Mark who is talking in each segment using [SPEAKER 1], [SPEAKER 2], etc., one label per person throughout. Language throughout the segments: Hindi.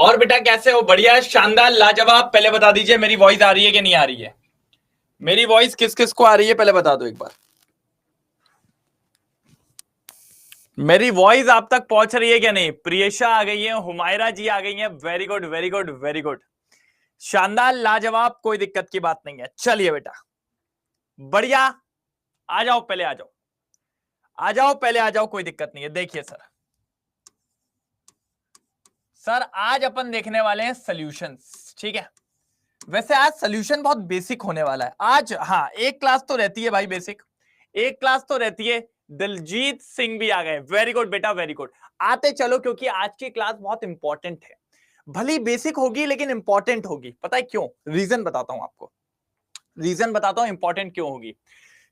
[SPEAKER 1] और बेटा कैसे हो? बढ़िया, शानदार, लाजवाब। पहले बता दीजिए मेरी वॉइस आ रही है कि नहीं आ रही है? मेरी वॉइस किस किस को आ रही है पहले बता दो एक बार। मेरी वॉइस आप तक पहुंच रही है क्या नहीं? प्रियेशा आ गई है, हुमायरा जी आ गई हैं। Very good very good very good, शानदार, लाजवाब, कोई दिक्कत की बात नहीं है। चलिए बेटा, बढ़िया। आ जाओ, पहले आ जाओ, आ जाओ, पहले आ जाओ, कोई दिक्कत नहीं है। देखिए सर, सर आज अपन देखने वाले हैं सॉल्यूशंस, ठीक है? वैसे आज सॉल्यूशन बहुत बेसिक होने वाला है आज। हाँ, एक क्लास तो रहती है भाई बेसिक, एक क्लास तो रहती है। दिलजीत सिंह भी आ गए, वेरी गुड बेटा, वेरी गुड। आते चलो, क्योंकि आज की क्लास बहुत इंपॉर्टेंट है। भली बेसिक होगी लेकिन इंपॉर्टेंट होगी। पता है क्यों? रीजन बताता हूं आपको, रीजन बताता हूं इंपॉर्टेंट क्यों होगी।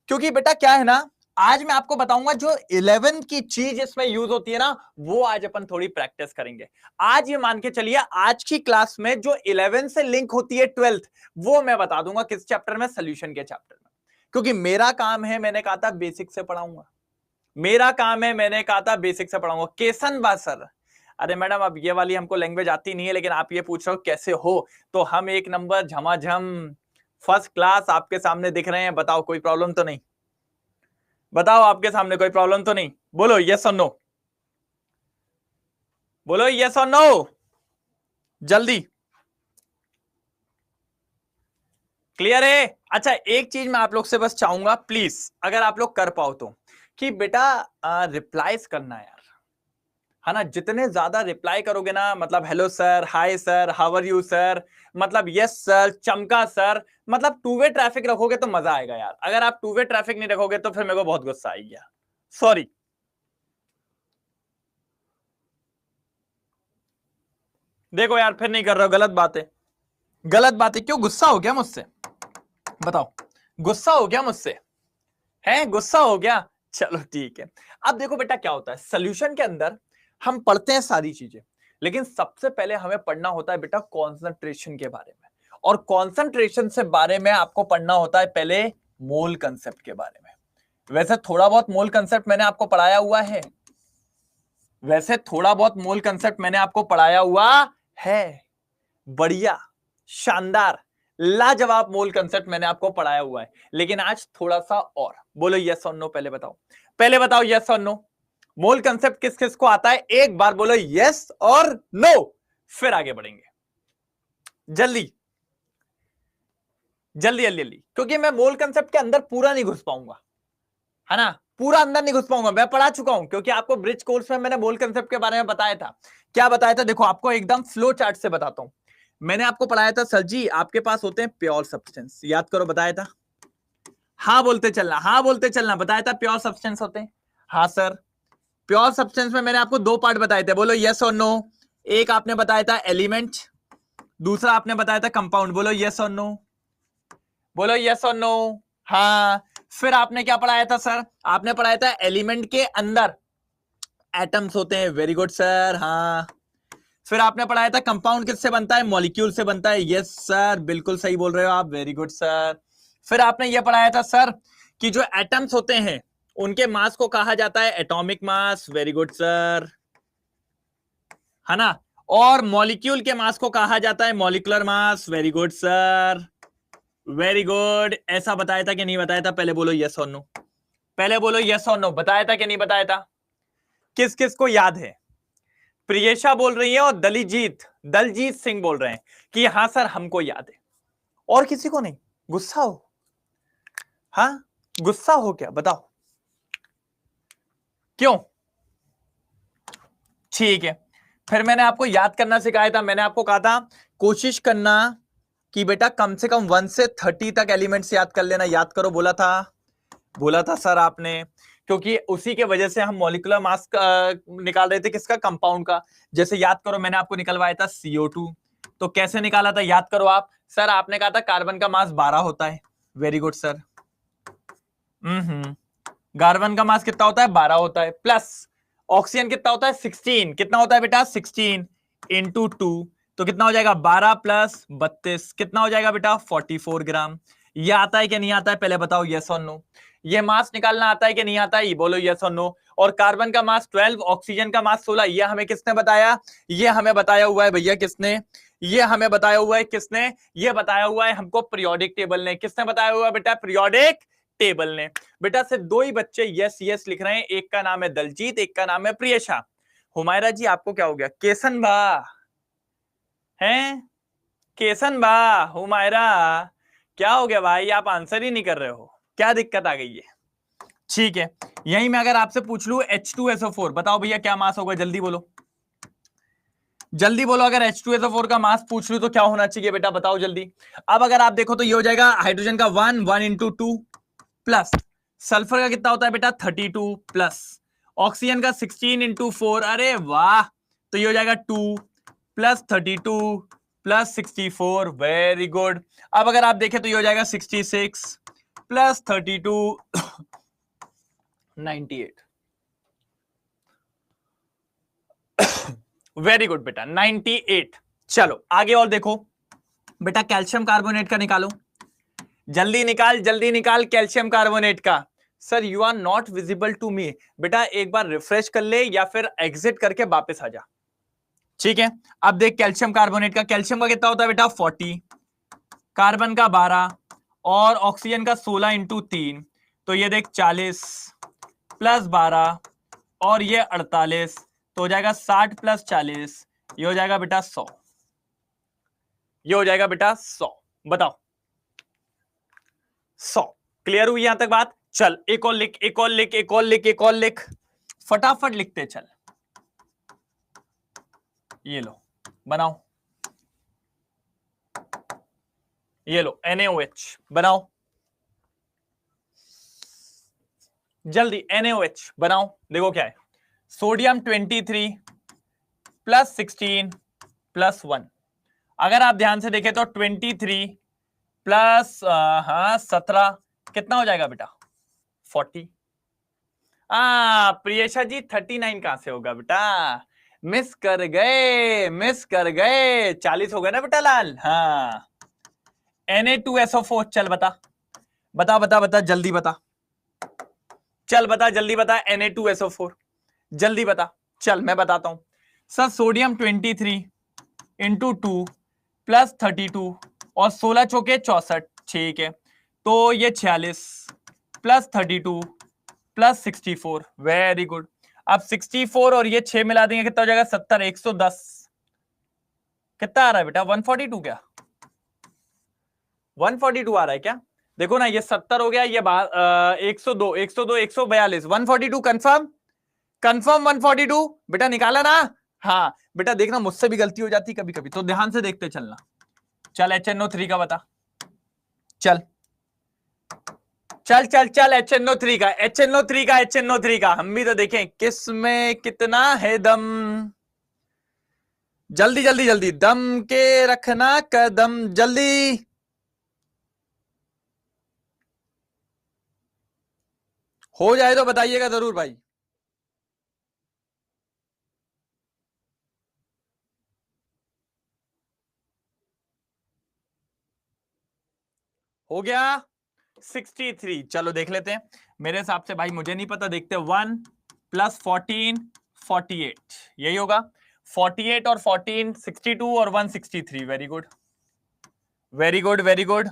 [SPEAKER 1] क्योंकि बेटा क्या है ना, आज मैं आपको बताऊंगा जो 11 की चीज इसमें यूज होती है ना, वो आज अपन थोड़ी प्रैक्टिस करेंगे। आज ये मान के चलिए, आज की क्लास में जो 11 से लिंक होती है 12th, वो मैं बता दूंगा किस चैप्टर में, सोल्यूशन के चैप्टर में। क्योंकि मेरा काम है, मैंने कहा था बेसिक से पढ़ाऊंगा। मेरा काम है, मैंने कहा था बेसिक से पढ़ाऊंगा। केसन बा सर, अरे मैडम अब ये वाली हमको लैंग्वेज आती नहीं है, लेकिन आप ये पूछ रहे हो कैसे हो, तो हम एक नंबर झमाझम फर्स्ट क्लास आपके सामने दिख रहे हैं। बताओ कोई प्रॉब्लम तो नहीं? बताओ आपके सामने कोई प्रॉब्लम तो नहीं? बोलो यस और नो, बोलो यस और नो, जल्दी। क्लियर है? अच्छा, एक चीज मैं आप लोग से बस चाहूंगा, प्लीज अगर आप लोग कर पाओ तो, कि बेटा रिप्लाईज करना यार, है ना? जितने ज्यादा रिप्लाई करोगे ना, मतलब hello sir, hi sir, how are you sir, मतलब यस सर, चमका सर, मतलब टू वे ट्रैफिक रखोगे तो मजा आएगा यार। अगर आप टू वे ट्रैफिक नहीं रखोगे तो फिर मेरे को बहुत गुस्सा आएगी यार, सॉरी। देखो यार, फिर नहीं कर रहे हो, गलत बात है, गलत बात है। क्यों गुस्सा हो गया मुझसे? बताओ, गुस्सा हो गया मुझसे? है गुस्सा हो गया? चलो ठीक है। अब देखो बेटा क्या होता है, सोल्यूशन के अंदर हम पढ़ते हैं सारी चीजें, लेकिन सबसे पहले हमें पढ़ना होता है बेटा कॉन्सेंट्रेशन के बारे में। और कॉन्सेंट्रेशन से बारे में आपको पढ़ना होता है पहले मोल कंसेप्ट के बारे में। वैसे थोड़ा बहुत मोल कंसेप्ट मैंने आपको पढ़ाया हुआ है, वैसे थोड़ा बहुत मोल कंसेप्ट मैंने आपको पढ़ाया हुआ है। बढ़िया, शानदार, लाजवाब मोल कंसेप्ट मैंने आपको पढ़ाया हुआ है। लेकिन आज थोड़ा सा और, बोलो यस और नो, पहले बताओ, पहले बताओ यस और नो। मोल कंसेप्ट किस किस को आता है? एक बार बोलो यस और नो, फिर आगे बढ़ेंगे। जल्दी जल्दी जल्दी जल्दी, क्योंकि मैं मोल कंसेप्ट के अंदर पूरा नहीं घुस पाऊंगा, है ना? पूरा अंदर नहीं घुस पाऊंगा। मैं पढ़ा चुका हूं, क्योंकि आपको ब्रिज कोर्स में मैंने मोल कंसेप्ट के बारे में बताया था। क्या बताया था? देखो आपको एकदम फ्लो चार्ट से बताता हूं। मैंने आपको पढ़ाया था, सर जी आपके पास होते हैं प्योर सब्सटेंस, याद करो, बताया था। हाँ बोलते चलना, हाँ बोलते चलना, बताया था प्योर सब्सटेंस होते हैं। हाँ सर, प्योर सब्सटेंस में मैंने आपको दो पार्ट बताए थे, बोलो यस और नो। एक आपने बताया था एलिमेंट, दूसरा आपने बताया था कंपाउंड। बोलो यस और नो, बोलो यस और नो। हाँ, फिर आपने क्या पढ़ाया था सर? आपने पढ़ाया था एलिमेंट के अंदर एटम्स होते हैं, वेरी गुड सर। हाँ, फिर आपने पढ़ाया था कंपाउंड किससे बनता है? मॉलिक्यूल से बनता है। यस सर, बिल्कुल सही बोल रहे हो आप, वेरी गुड सर। फिर आपने यह पढ़ाया था सर कि जो एटम्स होते हैं उनके मास को कहा जाता है atomic mass, very good sir, है ना? और मॉलिक्यूल के मास को कहा जाता है molecular mass, very good sir, very good. ऐसा बताया था कि नहीं बताया था? पहले बोलो यस और नो, पहले बोलो यस और नो, बताया था कि नहीं बताया था? किस किस को याद है? प्रियेशा बोल रही है और दलजीत दलजीत सिंह बोल रहे हैं कि हाँ सर हमको याद है। और किसी को नहीं? गुस्सा हो? हाँ, गुस्सा हो क्या? बताओ क्यों? ठीक है, फिर मैंने आपको याद करना सिखाया था। मैंने आपको कहा था कोशिश करना कि बेटा कम से कम 1 से 30 तक एलिमेंट्स याद कर लेना। याद करो, बोला था, बोला था सर आपने, क्योंकि उसी के वजह से हम मॉलिक्यूलर मास निकाल रहे थे, किसका? कंपाउंड का। जैसे याद करो, मैंने आपको निकलवाया था CO2, तो कैसे निकाला था? याद करो आप। सर आपने कहा था कार्बन का मास 12 होता है, वेरी गुड सर। कार्बन का मास कितना होता है? 12 होता है, प्लस ऑक्सीजन कितना होता है? 16। कितना होता है बेटा? 16 इंटू 2, तो कितना हो जाएगा? 12 प्लस 32, कितना हो जाएगा बेटा? 44 ग्राम। ये आता है कि नहीं आता है पहले बताओ, यस और नो। ये मास निकालना आता है कि नहीं आता है, ये बोलो यस और नो। और कार्बन का मास 12, ऑक्सीजन का मास 16, ये हमें किसने बताया? ये हमें बताया हुआ है भैया किसने? ये हमें बताया हुआ है किसने? ये बताया हुआ है हमको पीरियोडिक टेबल ने। किसने बताया हुआ है बेटा? पीरियोडिक टेबल ने। बेटा सिर्फ दो ही बच्चे यस यस लिख रहे हैं, एक का नाम है दलजीत, एक का नाम है प्रियशा। हुमायरा जी आपको क्या हो गया? केसन बा हैं, केसन बा। हुमायरा क्या हो गया भाई, आप आंसर ही नहीं कर रहे हो, क्या दिक्कत आ गई है? ठीक है, यही मैं अगर आपसे पूछ लू H2SO4, बताओ भैया क्या मास होगा, जल्दी बोलो, जल्दी बोलो। अगर H2SO4 का मास पूछ लू तो क्या होना चाहिए बेटा, बताओ जल्दी। अब अगर आप देखो तो ये हो जाएगा हाइड्रोजन का 1 इंटू 2 प्लस सल्फर का कितना होता है बेटा 32 प्लस ऑक्सीजन का 16 इंटू 4, अरे वाह, तो ये हो जाएगा 2 प्लस 32 प्लस 64, वेरी गुड। अब अगर आप देखें तो ये हो जाएगा 66 प्लस 32 98, वेरी गुड बेटा 98। चलो आगे और देखो बेटा, कैल्शियम कार्बोनेट का निकालो, जल्दी निकाल जल्दी निकाल कैल्शियम कार्बोनेट का। Sir you are not visible to me, बेटा एक बार रिफ्रेश कर ले या फिर एग्जिट करके वापस आ जा, ठीक है। अब देख कैल्शियम कार्बोनेट का, कैल्शियम का कितना होता है बेटा 40, कार्बन का 12 और ऑक्सीजन का 16 इंटू 3, तो ये देख 40 प्लस 12 और ये 48, तो हो जाएगा 60 प्लस 40, ये हो जाएगा बेटा 100, ये हो जाएगा बेटा 100। बताओ 100, क्लियर हुई यहां तक बात? चल एक और लिख, एक और लिख, एक और लिख, एक और लिख, फटाफट लिखते चल। ये लो बनाओ, ये लो NaOH बनाओ, जल्दी NaOH बनाओ। देखो क्या है, सोडियम 23 प्लस 16 प्लस 1। अगर आप ध्यान से देखें तो 23 प्लस 17 कितना हो जाएगा बेटा 40। प्रियेशा जी 39 कहां से होगा बेटा, मिस कर गए, मिस कर गए, 40 हो गए ना बेटा लाल। हाँ Na2SO4, चल बता बता बता बता जल्दी बता, चल बता जल्दी बता Na2SO4 जल्दी बता। चल मैं बताता हूं सर, सोडियम 23 इंटू 2 प्लस 32 और 16 चौके 64, ठीक है, तो ये 46 प्लस 32 प्लस 64, वेरी गुड। अब 64 और ये 6 मिला देंगे कितना हो जाएगा 70, 110 कितना आ रहा है बेटा 142, क्या 142 आ रहा है क्या? देखो ना ये 70 हो गया, ये 102 102 142 142 कंफर्म, कंफर्म 142 बेटा, निकाला ना? हाँ बेटा देखना मुझसे भी गलती हो जाती कभी कभी, तो ध्यान से देखते चलना। चल HNO3 का बता, चल चल चल चल HNO3 का, HNO3 का, HNO3 का, हम भी तो देखें किसमें कितना है दम, जल्दी जल्दी जल्दी दम के रखना कदम, जल्दी हो जाए तो बताइएगा जरूर भाई। हो गया 63, चलो देख लेते हैं, मेरे हिसाब से भाई मुझे नहीं पता, देखते 1 प्लस 14 48, यही होगा 48 और 14 62 और 163, very good very good very good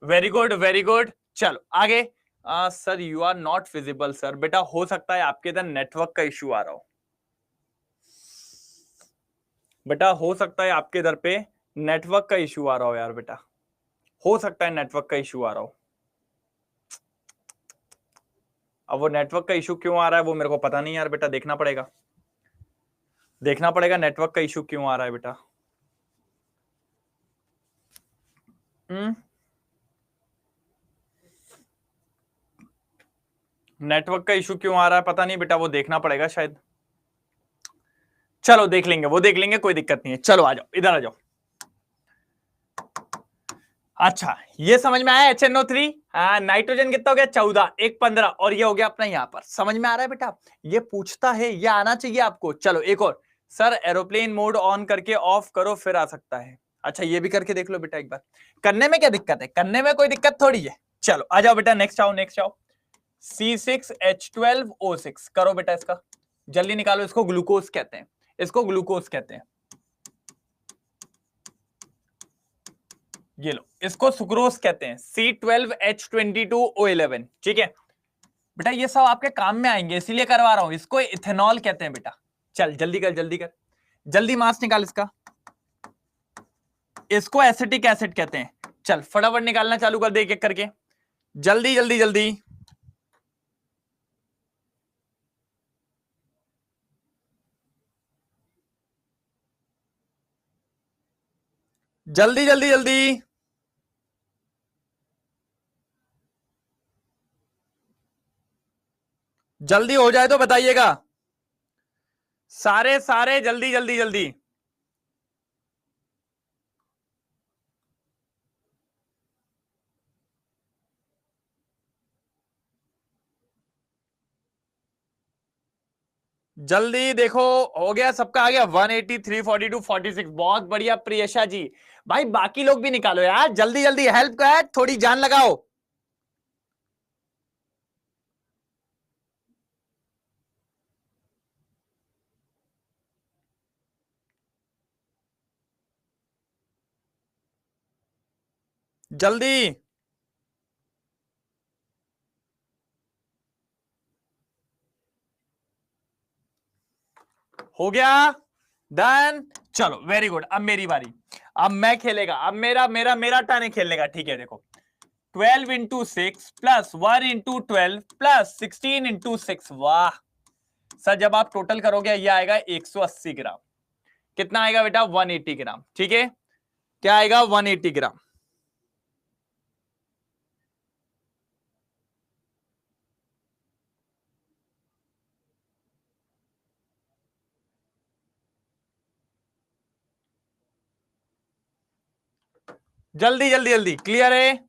[SPEAKER 1] very good very good. चलो आगे। Sir you are not visible sir, बेटा हो सकता है आपके इधर नेटवर्क का इश्यू आ रहा हो, बेटा हो सकता है आपके इधर पे नेटवर्क का इश्यू आ रहा हो यार बेटा, हो सकता है नेटवर्क का इश्यू आ रहा हो। अब वो नेटवर्क का इश्यू क्यों आ रहा है वो मेरे को पता नहीं यार बेटा, देखना पड़ेगा, देखना पड़ेगा नेटवर्क का इश्यू क्यों आ रहा है बेटा। नेटवर्क का इश्यू क्यों आ रहा है पता नहीं बेटा, वो देखना पड़ेगा शायद, चलो देख लेंगे, वो देख लेंगे, कोई दिक्कत नहीं है। चलो आ जाओ, इधर आ जाओ। अच्छा ये समझ में आया HNO3, नाइट्रोजन कितना हो गया 14, एक 15 और ये हो गया अपना यहां पर, समझ में आ रहा है बेटा, ये पूछता है, ये आना चाहिए आपको। चलो एक और, सर एरोप्लेन मोड ऑन करके ऑफ करो फिर आ सकता है, अच्छा ये भी करके देख लो बेटा एक बार, करने में क्या दिक्कत है, करने में कोई दिक्कत थोड़ी है। चलो आ जाओ बेटा, नेक्स्ट आओ, नेक्स्ट आओ। C6H12O6 करो बेटा, इसका जल्दी निकालो। इसको ग्लूकोज कहते हैं, इसको ग्लूकोज कहते हैं। ये लो, इसको सुक्रोज कहते हैं, C12H22O11। ठीक है बेटा, ये सब आपके काम में आएंगे इसीलिए करवा रहा हूं। इसको इथेनॉल कहते हैं बेटा। चल जल्दी कर, जल्दी कर, जल्दी मास निकाल इसका। इसको एसिटिक एसिड कहते हैं। चल फटाफट निकालना चालू कर दे एक एक करके, जल्दी जल्दी जल्दी। जल्दी जल्दी जल्दी। जल्दी हो जाए तो बताइएगा, सारे सारे जल्दी जल्दी जल्दी। जल्दी देखो, हो गया सबका, आ गया 180, 342, 46। बहुत बढ़िया प्रियशा जी। भाई बाकी लोग भी निकालो यार, जल्दी जल्दी, हेल्प कर, थोड़ी जान लगाओ। जल्दी हो गया, डन। चलो वेरी गुड, अब मेरी बारी, अब मैं खेलेगा, अब मेरा मेरा मेरा टर्न है खेलने का। ठीक है देखो, 12 into 6 plus 1 into 12 plus 16 into 6। वाह सर, जब आप टोटल करोगे ये आएगा 180 ग्राम। कितना आएगा बेटा, 180 ग्राम। ठीक है, क्या आएगा, 180 ग्राम। जल्दी जल्दी जल्दी, क्लियर है।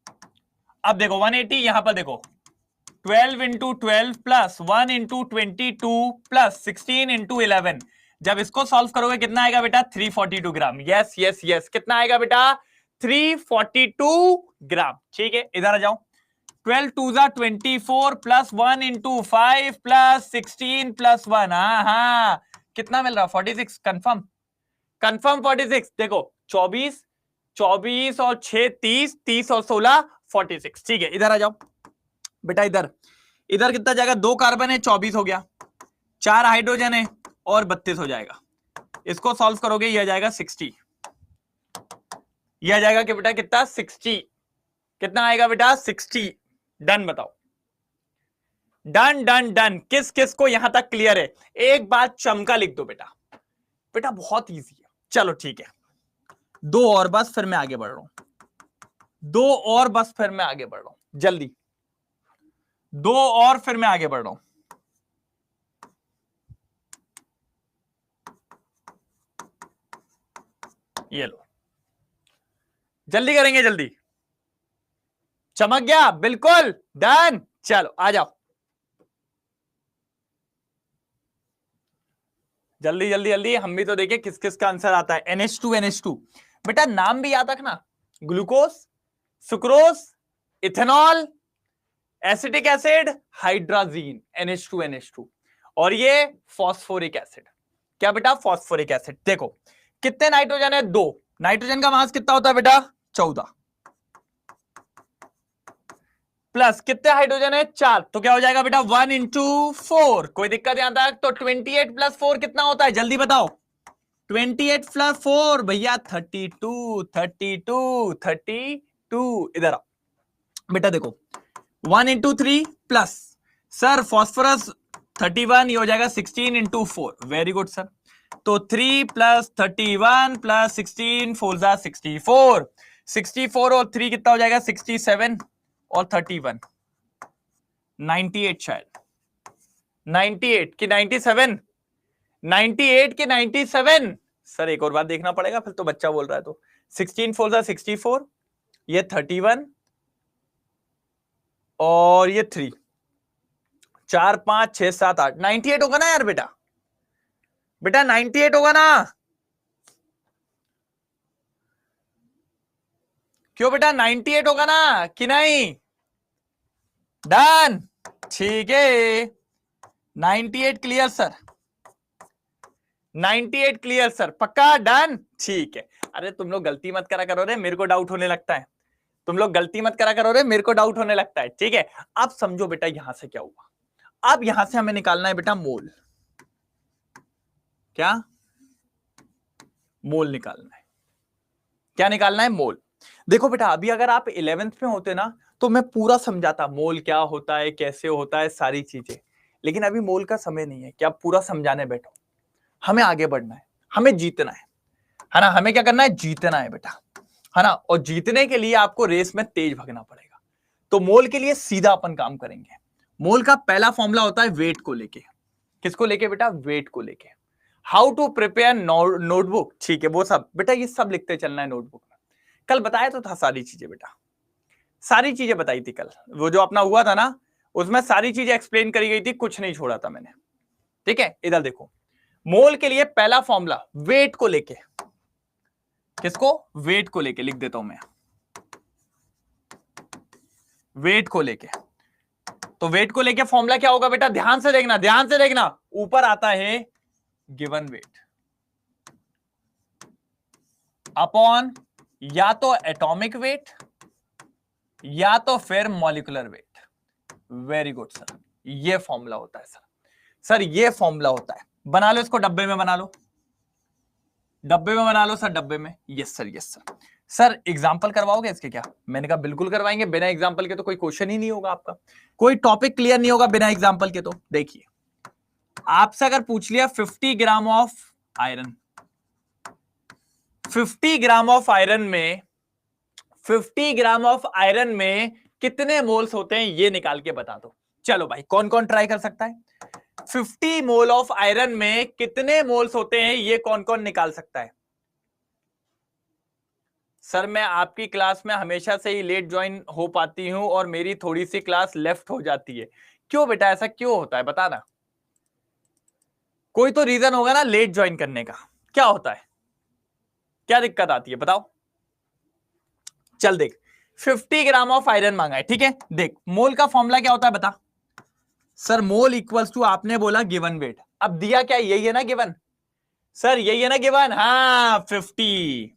[SPEAKER 1] अब देखो 180, यहां पर देखो 12 into 12 plus 1 into 22 plus 16 into 11। जब इसको सॉल्व करोगे कितना आएगा बेटा, 342 ग्राम। यस यस यस, कितना आएगा बेटा, 342 ग्राम। ठीक है, इधर आ जाओ। 12 टू जा 24 प्लस 1 इंटू 5 प्लस 16 प्लस 1। हाँ, कितना मिल रहा, 46। Confirm, confirm 46। देखो 24, 24 और 6 30, 30 और 16 46। ठीक है, इधर आ जाओ बेटा, इधर इधर कितना जाएगा, 2 कार्बन है, 24 हो गया, 4 हाइड्रोजन है और 32 हो जाएगा। इसको सॉल्व करोगे ये आ जाएगा 60। ये आ जाएगा कि बेटा कितना, 60। कितना आएगा बेटा, 60। डन बताओ, डन डन डन। किस किस को यहां तक क्लियर है, एक बात चमका लिख दो बेटा। बेटा बहुत इजी है। चलो ठीक है, 2 और बस फिर मैं आगे बढ़ रहा हूं, 2 और बस फिर मैं आगे बढ़ रहा हूं, जल्दी 2 और फिर मैं आगे बढ़ रहा हूं। ये लो, जल्दी करेंगे, जल्दी। चमक गया, बिल्कुल डन। चलो आ जाओ, जल्दी जल्दी जल्दी, हम भी तो देखें किस किस का आंसर आता है। NH2 NH2 बेटा नाम भी याद रखना, glucose, sucrose, ethanol, acetic acid, hydrazine, NH2 NH2। और ये फॉस्फोरिक एसिड। क्या बेटा, फॉस्फोरिक एसिड। देखो कितने नाइट्रोजन है, 2। नाइट्रोजन का मास कितना होता है बेटा, 14 प्लस कितने हाइड्रोजन है, 4। तो क्या हो जाएगा बेटा, 1 इंटू 4। कोई दिक्कत यहां तक, तो 28 प्लस 4 कितना होता है, जल्दी बताओ। 28 प्लस 4 भैया 32, 32, 32। इधर आओ बेटा, देखो 1 इंटू 3 प्लस, सर फॉस्फोरस 31, ये हो जाएगा 16 इंटू 4। Very good sir. तो 3 प्लस 31 प्लस 16 4 जा 64। 64 और 3 कितना हो जाएगा, 67 और 31 98 शायद, 98 की 97, 98 की 97। सर एक और बात देखना पड़ेगा, फिर तो बच्चा बोल रहा है तो। 16 4 जा 64, ये 31 और ये 3, 4 5 6 7 8, 98 होगा ना यार बेटा, बेटा 98 होगा ना। क्यों बेटा 98 होगा ना कि नहीं? डन, ठीक है 98 क्लियर सर, 98 क्लियर सर, पक्का डन, ठीक है। अरे तुम लोग गलती मत करा करो रे, मेरे को डाउट होने लगता है, तुम लोग गलती मत करा करो रे, मेरे को डाउट होने लगता है, ठीक है। अब समझो बेटा यहां से क्या हुआ, अब यहां से हमें निकालना है बेटा मोल, क्या मोल निकालना है, क्या निकालना है? मोल। देखो बेटा अभी अगर आप 11th में होते ना तो मैं पूरा समझाता मोल क्या होता है, कैसे होता है, सारी चीजें, लेकिन अभी मोल का समय नहीं है कि आप पूरा समझाने बैठो, हमें आगे बढ़ना है, हमें जीतना है ना, हमें क्या करना है? जीतना है बेटा, है ना। और जीतने के लिए आपको रेस में तेज भागना पड़ेगा। तो मोल के लिए सीधा अपन काम करेंगे। मोल का पहला फॉर्मूला होता है वेट को लेके, किसको लेके बेटा? वेट को लेके। हाउ टू प्रिपेयर नोटबुक, ठीक है वो सब बेटा, ये सब लिखते चलना है नोटबुक में। कल बताया तो था सारी चीजें बेटा, सारी चीजें बताई थी कल, वो जो अपना हुआ था ना उसमें सारी चीजें एक्सप्लेन करी गई थी, कुछ नहीं छोड़ा था मैंने, ठीक है। इधर देखो मोल के लिए पहला फॉर्मूला वेट को लेके, किसको? वेट को लेके लिख देता हूं मैं, वेट को लेके। तो वेट को लेके फॉर्मूला क्या होगा बेटा? ध्यान से देखना, ध्यान से देखना, ऊपर आता है गिवन वेट अपॉन या तो एटॉमिक वेट या तो फिर molecular weight. Very good sir, ये फॉर्मूला होता है सर, सर ये फॉर्मूला होता है। बना लो इसको, डब्बे में बना लो, डब्बे में बना लो सर, डब्बे में। Yes sir, yes sir. Sir example करवाओगे इसके? क्या मैंने कहा बिल्कुल करवाएंगे, बिना एग्जाम्पल के तो कोई क्वेश्चन ही नहीं होगा आपका, कोई टॉपिक क्लियर नहीं होगा बिना एग्जाम्पल के। तो देखिए आपसे अगर पूछ लिया 50 gram of iron, 50 gram of iron में, 50 ग्राम ऑफ आयरन में कितने मोल्स होते हैं ये निकाल के बता दो। चलो भाई कौन कौन ट्राई कर सकता है? 50 मोल ऑफ आयरन में कितने मोल्स होते हैं ये कौन कौन निकाल सकता है? सर मैं आपकी क्लास में हमेशा से ही लेट ज्वाइन हो पाती हूं और मेरी थोड़ी सी क्लास लेफ्ट हो जाती है। क्यों बेटा ऐसा क्यों होता है बता ना, कोई तो रीजन होगा ना लेट ज्वाइन करने का, क्या होता है, क्या दिक्कत आती है बताओ। चल देख 50 ग्राम ऑफ आयरन मांगा है, ठीक है। देख मोल का फॉर्मूला क्या होता है बता। सर मोल इक्वल्स टू, आपने बोला गिवन वेट, अब दिया क्या यही है ना गिवन, सर यही है ना गिवन, हाँ 50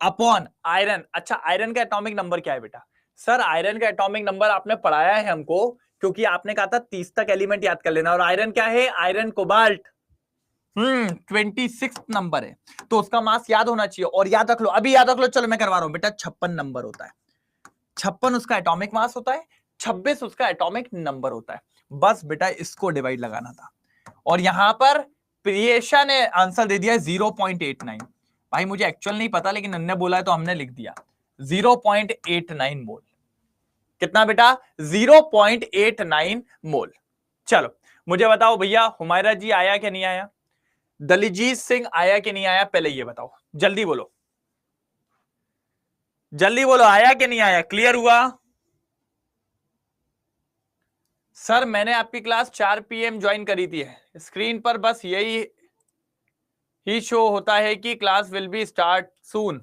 [SPEAKER 1] अपॉन आयरन। अच्छा आयरन का एटॉमिक नंबर क्या है बेटा? सर आयरन का एटॉमिक नंबर आपने पढ़ाया है हमको, क्योंकि आपने कहा था 30 तक एलिमेंट याद कर लेना, और आयरन क्या है? आयरन कोबाल्ट 26 नंबर है, तो उसका मास याद होना चाहिए। और याद रख लो, अभी याद रख लो, चलो मैं करवा रहा हूं बेटा, 56 नंबर होता है, 56 उसका एटॉमिक मास होता है, 26 उसका एटॉमिक नंबर होता है। बस बेटा इसको डिवाइड लगाना था, और यहां पर प्रियेशा ने आंसर दे दिया 0.89। भाई मुझे एक्चुअल नहीं पता, लेकिन अन्य बोला है तो हमने लिख दिया 0.89 मोल। कितना बेटा? 0.89 मोल। चलो मुझे बताओ भैया, हुमायरा जी आया कि नहीं आया? दलीजीत सिंह आया कि नहीं आया? पहले ये बताओ, जल्दी बोलो, जल्दी बोलो, आया कि नहीं आया? क्लियर हुआ? सर मैंने आपकी क्लास 4 PM ज्वाइन करी थी, स्क्रीन पर बस यही ही शो होता है कि क्लास विल बी स्टार्ट सून।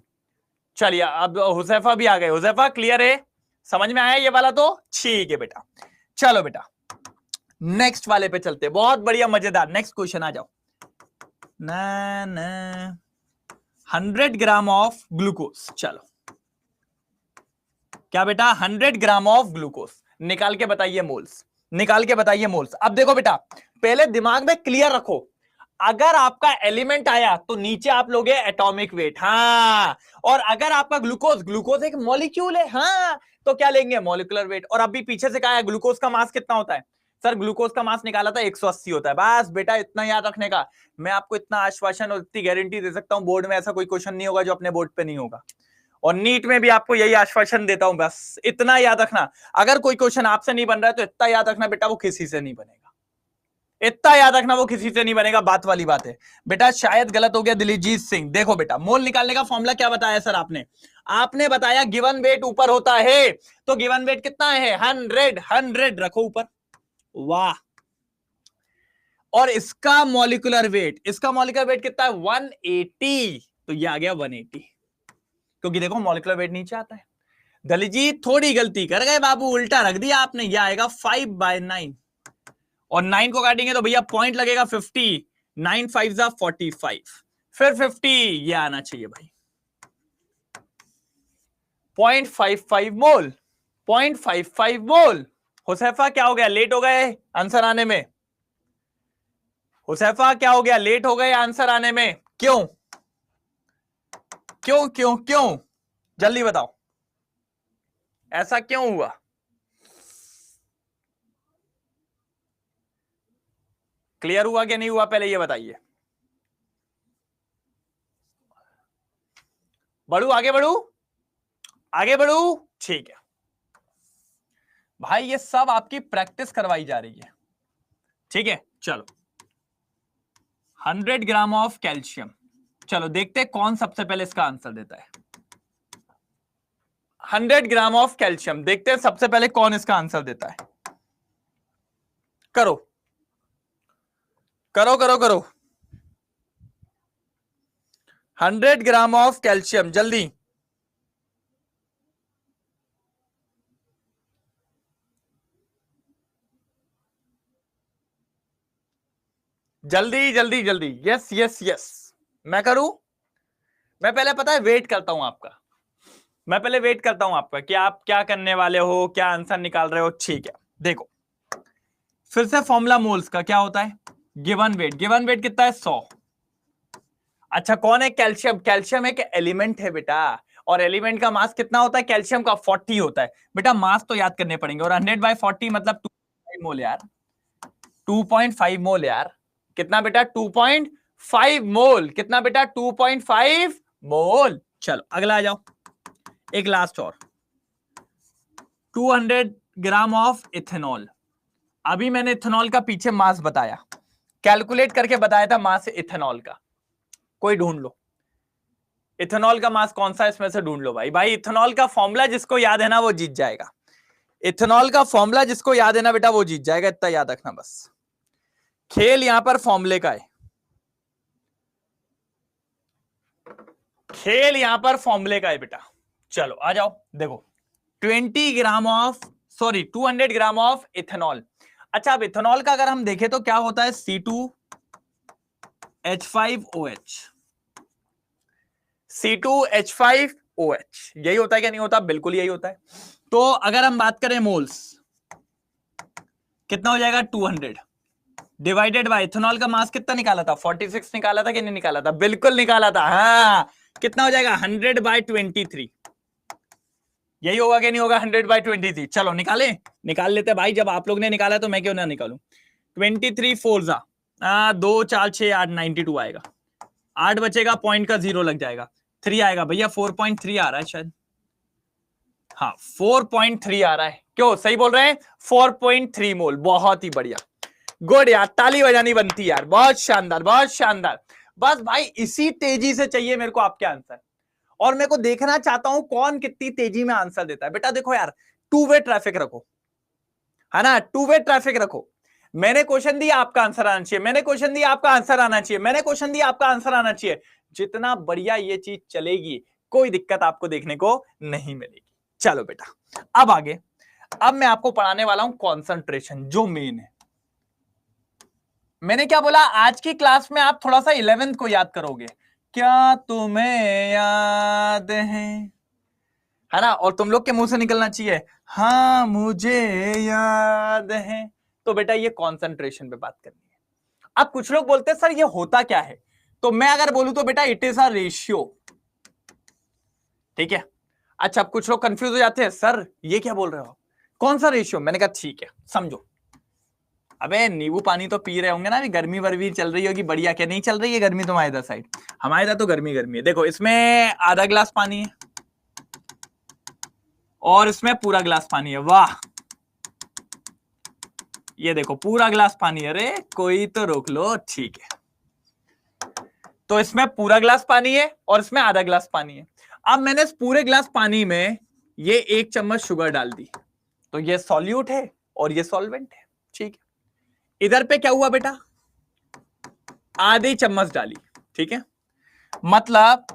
[SPEAKER 1] चलिए अब हुजैफा भी आ गए। हुजैफा क्लियर है, समझ में आया ये वाला? तो ठीक है बेटा, चलो बेटा नेक्स्ट वाले पे चलते। बहुत बढ़िया मजेदार, नेक्स्ट क्वेश्चन आ जाओ ना ना। 100 ग्राम ऑफ ग्लूकोज, चलो क्या बेटा? 100 ग्राम ऑफ ग्लूकोज निकाल के बताइए मोल्स, निकाल के बताइए मोल्स। अब देखो बेटा पहले दिमाग में क्लियर रखो, अगर आपका एलिमेंट आया तो नीचे आप लोगे एटॉमिक वेट, हाँ, और अगर आपका ग्लूकोज, ग्लूकोज एक मॉलिक्यूल है, हाँ, तो क्या लेंगे? Molecular weight. और अभी पीछे से कहा है ग्लूकोज का मास कितना होता है? सर ग्लूकोज का मास निकाला था 180 होता है। बस बेटा इतना याद रखने का, मैं आपको इतना आश्वासन और इतनी गारंटी दे सकता हूं, बोर्ड में ऐसा कोई क्वेश्चन नहीं होगा जो अपने बोर्ड पे नहीं होगा, और नीट में भी आपको यही आश्वासन देता हूं। बस इतना याद रखना, अगर कोई क्वेश्चन आपसे नहीं बन रहा है तो इतना याद रखना बेटा, वो किसी से नहीं बनेगा, इतना याद रखना, वो किसी से नहीं बनेगा। बात वाली बात है बेटा, शायद गलत हो गया दिलीजीत सिंह। देखो बेटा मोल निकालने का फॉर्मूला क्या बताया सर आपने? आपने बताया गिवन वेट ऊपर होता है, तो गिवन वेट कितना है? 100, 100 रखो ऊपर, वाह। और इसका मॉलिक्यूलर वेट, इसका मॉलिक्यूलर वेट कितना है? 180, तो ये आ गया 180। क्योंकि देखो मॉलिक्यूलर वेट नीचे आता है। दलित जी थोड़ी गलती कर गए बाबू, उल्टा रख दिया आपने, यह आएगा 5/9 और 9 को काटेंगे तो भैया पॉइंट लगेगा 50, 9 5 जा 45, फिर 50, ये आना चाहिए भाई 0.55 मोल, 0.55 मोल। हुसैफा क्या हो गया, लेट हो गए आंसर आने में? हुसैफा क्या हो गया, लेट हो गए आंसर आने में? क्यों क्यों क्यों क्यों, जल्दी बताओ, ऐसा क्यों हुआ? क्लियर हुआ कि नहीं हुआ, पहले ये बताइए। बढ़ू आगे, बढ़ू आगे, बढ़ू, ठीक है भाई, ये सब आपकी प्रैक्टिस करवाई जा रही है, ठीक है। चलो 100 ग्राम ऑफ कैल्शियम, चलो देखते हैं कौन सबसे पहले इसका आंसर देता है। 100 ग्राम ऑफ कैल्शियम, देखते हैं सबसे पहले कौन इसका आंसर देता है। करो करो करो करो, 100 ग्राम ऑफ कैल्शियम, जल्दी जल्दी जल्दी जल्दी, यस यस यस, मैं करूं? मैं पहले पता है वेट करता हूं आपका, मैं पहले वेट करता हूं आपका कि आप क्या करने वाले हो, क्या आंसर निकाल रहे हो, ठीक है। देखो फिर से फॉर्मूला मोल्स का क्या होता है, गिवन वेट, गिवन वेट कितना है 100। अच्छा कौन है, कैल्शियम, कैल्शियम एक एलिमेंट है बेटा, और एलिमेंट का मास कितना होता है कैल्शियम का, 40 होता है बेटा, मास तो याद करने पड़ेंगे, और 100/40 मतलब 2.5 मोल यार, 2.5 मोल यार, कितना बेटा 2.5 मोल, कितना बेटा 2.5 मोल। चलो अगला आ जाओ, एक लास्ट और, 200 ग्राम ऑफ इथेनॉल। अभी मैंने इथेनॉल का पीछे मास बताया, कैलकुलेट करके बताया था मास इथेनॉल का, कोई ढूंढ लो इथेनॉल का मास कौन सा, इसमें से ढूंढ लो भाई। भाई इथेनॉल का फॉर्मूला जिसको याद है ना वो जीत जाएगा, इथेनॉल का फॉर्मूला जिसको याद है ना बेटा वो जीत जाएगा, इतना याद रखना बस। खेल यहां पर फॉर्मूले का है, खेल यहां पर फॉर्मूले का है बेटा। चलो आ जाओ, देखो 20 gram of, sorry 200 gram of ethanol. अच्छा अब इथेनॉल का अगर हम देखें तो क्या होता है, C2H5OH, C2H5OH, यही होता है क्या, नहीं होता? बिल्कुल यही होता है। तो अगर हम बात करें मोल्स, कितना हो जाएगा 200 डिवाइडेड बाय, इथेनॉल का मास कितना निकाला था, 46 निकाला था कि नहीं निकाला था? बिल्कुल निकाला था, हाँ। कितना हो जाएगा 100/23, यही होगा कि नहीं होगा 100/23? चलो निकाले, निकाल लेते भाई, जब आप लोग ने निकाला तो मैं क्यों ना निकालूं। 23 4 जा 2 4 6 8 92 आएगा, 8 बचेगा, पॉइंट का 0 लग जाएगा, 3 आएगा भैया, 4.3 आ रहा है शायद, हाँ 4.3 आ रहा है, क्यों सही बोल रहे हैं, 4.3 मोल, बहुत ही बढ़िया, गुड यार, ताली बजानी बनती यार, बहुत शानदार बहुत शानदार। बस भाई इसी तेजी से चाहिए मेरे को आपके आंसर, और मेरे को देखना चाहता हूं कौन कितनी तेजी में आंसर देता है। बेटा देखो यार, 2 वे ट्रैफिक रखो, है ना, 2 वे ट्रैफिक रखो। मैंने क्वेश्चन दिया आपका आंसर आना चाहिए, मैंने क्वेश्चन दिया आपका आंसर आना चाहिए, मैंने क्वेश्चन दिया आपका आंसर आना चाहिए। जितना बढ़िया ये चीज चलेगी, कोई दिक्कत आपको देखने को नहीं मिलेगी। चलो बेटा अब आगे, अब मैं आपको पढ़ाने वाला हूं कॉन्सेंट्रेशन, जो मेन है। मैंने क्या बोला, आज की क्लास में आप थोड़ा सा 11th को याद करोगे, क्या तुम्हें याद है ना, और तुम लोग के मुंह से निकलना चाहिए, हाँ मुझे याद है। तो बेटा ये कॉन्सेंट्रेशन पे बात करनी है। अब कुछ लोग बोलते हैं सर ये होता क्या है, तो मैं अगर बोलूं तो बेटा इट इज अ रेशियो, ठीक है। अच्छा अब कुछ लोग कंफ्यूज हो जाते हैं, सर ये क्या बोल रहे हो, कौन सा रेशियो? मैंने कहा ठीक है समझो, अबे नींबू पानी तो पी रहे होंगे ना, अभी गर्मी वर्मी चल रही होगी बढ़िया, क्या नहीं चल रही है गर्मी तुम्हारे इधर साइड? हमारे इधर तो गर्मी गर्मी है। देखो इसमें आधा गिलास पानी है और इसमें पूरा गिलास पानी है, वाह, ये देखो पूरा गिलास पानी है, अरे कोई तो रोक लो, ठीक है। तो इसमें पूरा गिलास पानी है और इसमें आधा गिलास पानी है। अब मैंने इस पूरे गिलास पानी में ये 1 चम्मच शुगर डाल दी, तो ये सॉल्यूट है और ये सॉल्वेंट है, ठीक है। इधर पे क्या हुआ बेटा, आधी चम्मच डाली, ठीक है। मतलब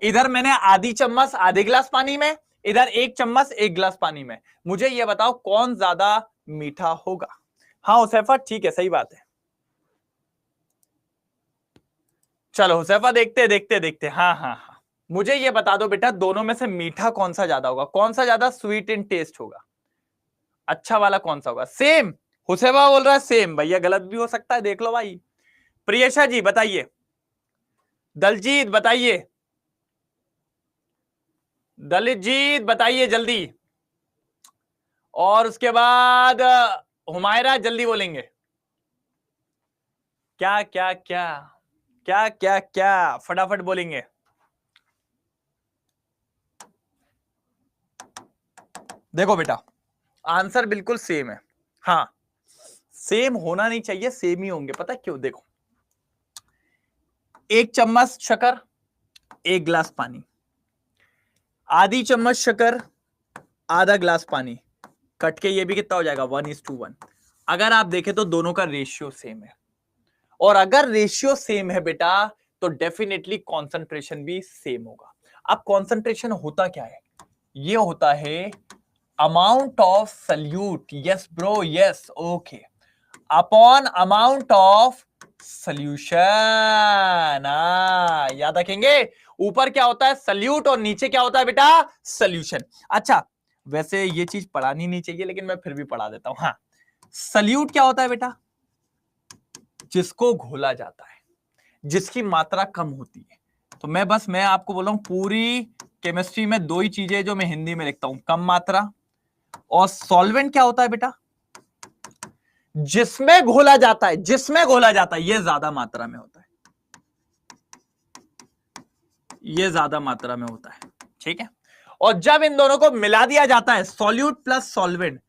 [SPEAKER 1] इधर मैंने आधी चम्मच आधे गिलास पानी में, इधर 1 चम्मच 1 गिलास पानी में। मुझे ये बताओ कौन ज्यादा मीठा होगा? हाँ हुसैफा ठीक है, सही बात है। चलो हुसैफा देखते देखते देखते, हाँ हाँ हाँ, मुझे ये बता दो बेटा दोनों में से मीठा कौन सा ज्यादा होगा, कौन सा ज्यादा स्वीट इन टेस्ट होगा, अच्छा वाला कौन सा होगा? सेम। हुसैफा बोल रहा है सेम, भैया गलत भी हो सकता है, देख लो भाई। प्रियशा जी बताइए, दलजीत बताइए, दलित जीत बताइए जल्दी, और उसके बाद हुमायरा जल्दी बोलेंगे। क्या क्या क्या क्या क्या क्या फटाफट बोलेंगे। देखो बेटा आंसर बिल्कुल सेम है, हाँ सेम होना नहीं चाहिए, सेम ही होंगे, पता क्यों? देखो 1 चम्मच शक्कर 1 गिलास पानी, आधी चम्मच शक्कर आधा गिलास पानी, कट के ये भी कितना हो जाएगा 1:1। अगर आप देखें तो दोनों का रेशियो सेम है, और अगर रेशियो सेम है बेटा तो डेफिनेटली कॉन्सेंट्रेशन भी सेम होगा। अब कॉन्सेंट्रेशन होता क्या है? ये होता है amount of salute, yes bro yes okay, upon amount of solution. याद रखेंगे, ऊपर क्या होता है सल्यूट और नीचे क्या होता है बेटा सॉल्यूशन। अच्छा वैसे ये चीज पढ़ानी नहीं चाहिए लेकिन मैं फिर भी पढ़ा देता हूं। हाँ सल्यूट क्या होता है बेटा? जिसको घोला जाता है, जिसकी मात्रा कम होती है। तो मैं आपको बोल रहा हूं पूरी केमिस्ट्री में 2 ही चीजें जो मैं हिंदी में लिखता हूं, कम मात्रा, और सॉल्वेंट क्या होता है बेटा? जिसमें घोला जाता है, जिसमें घोला जाता है ये ज्यादा मात्रा में होता है, ये ज्यादा मात्रा में होता है, ठीक है। और जब इन दोनों को मिला दिया जाता है सॉल्यूट प्लस सॉल्वेंट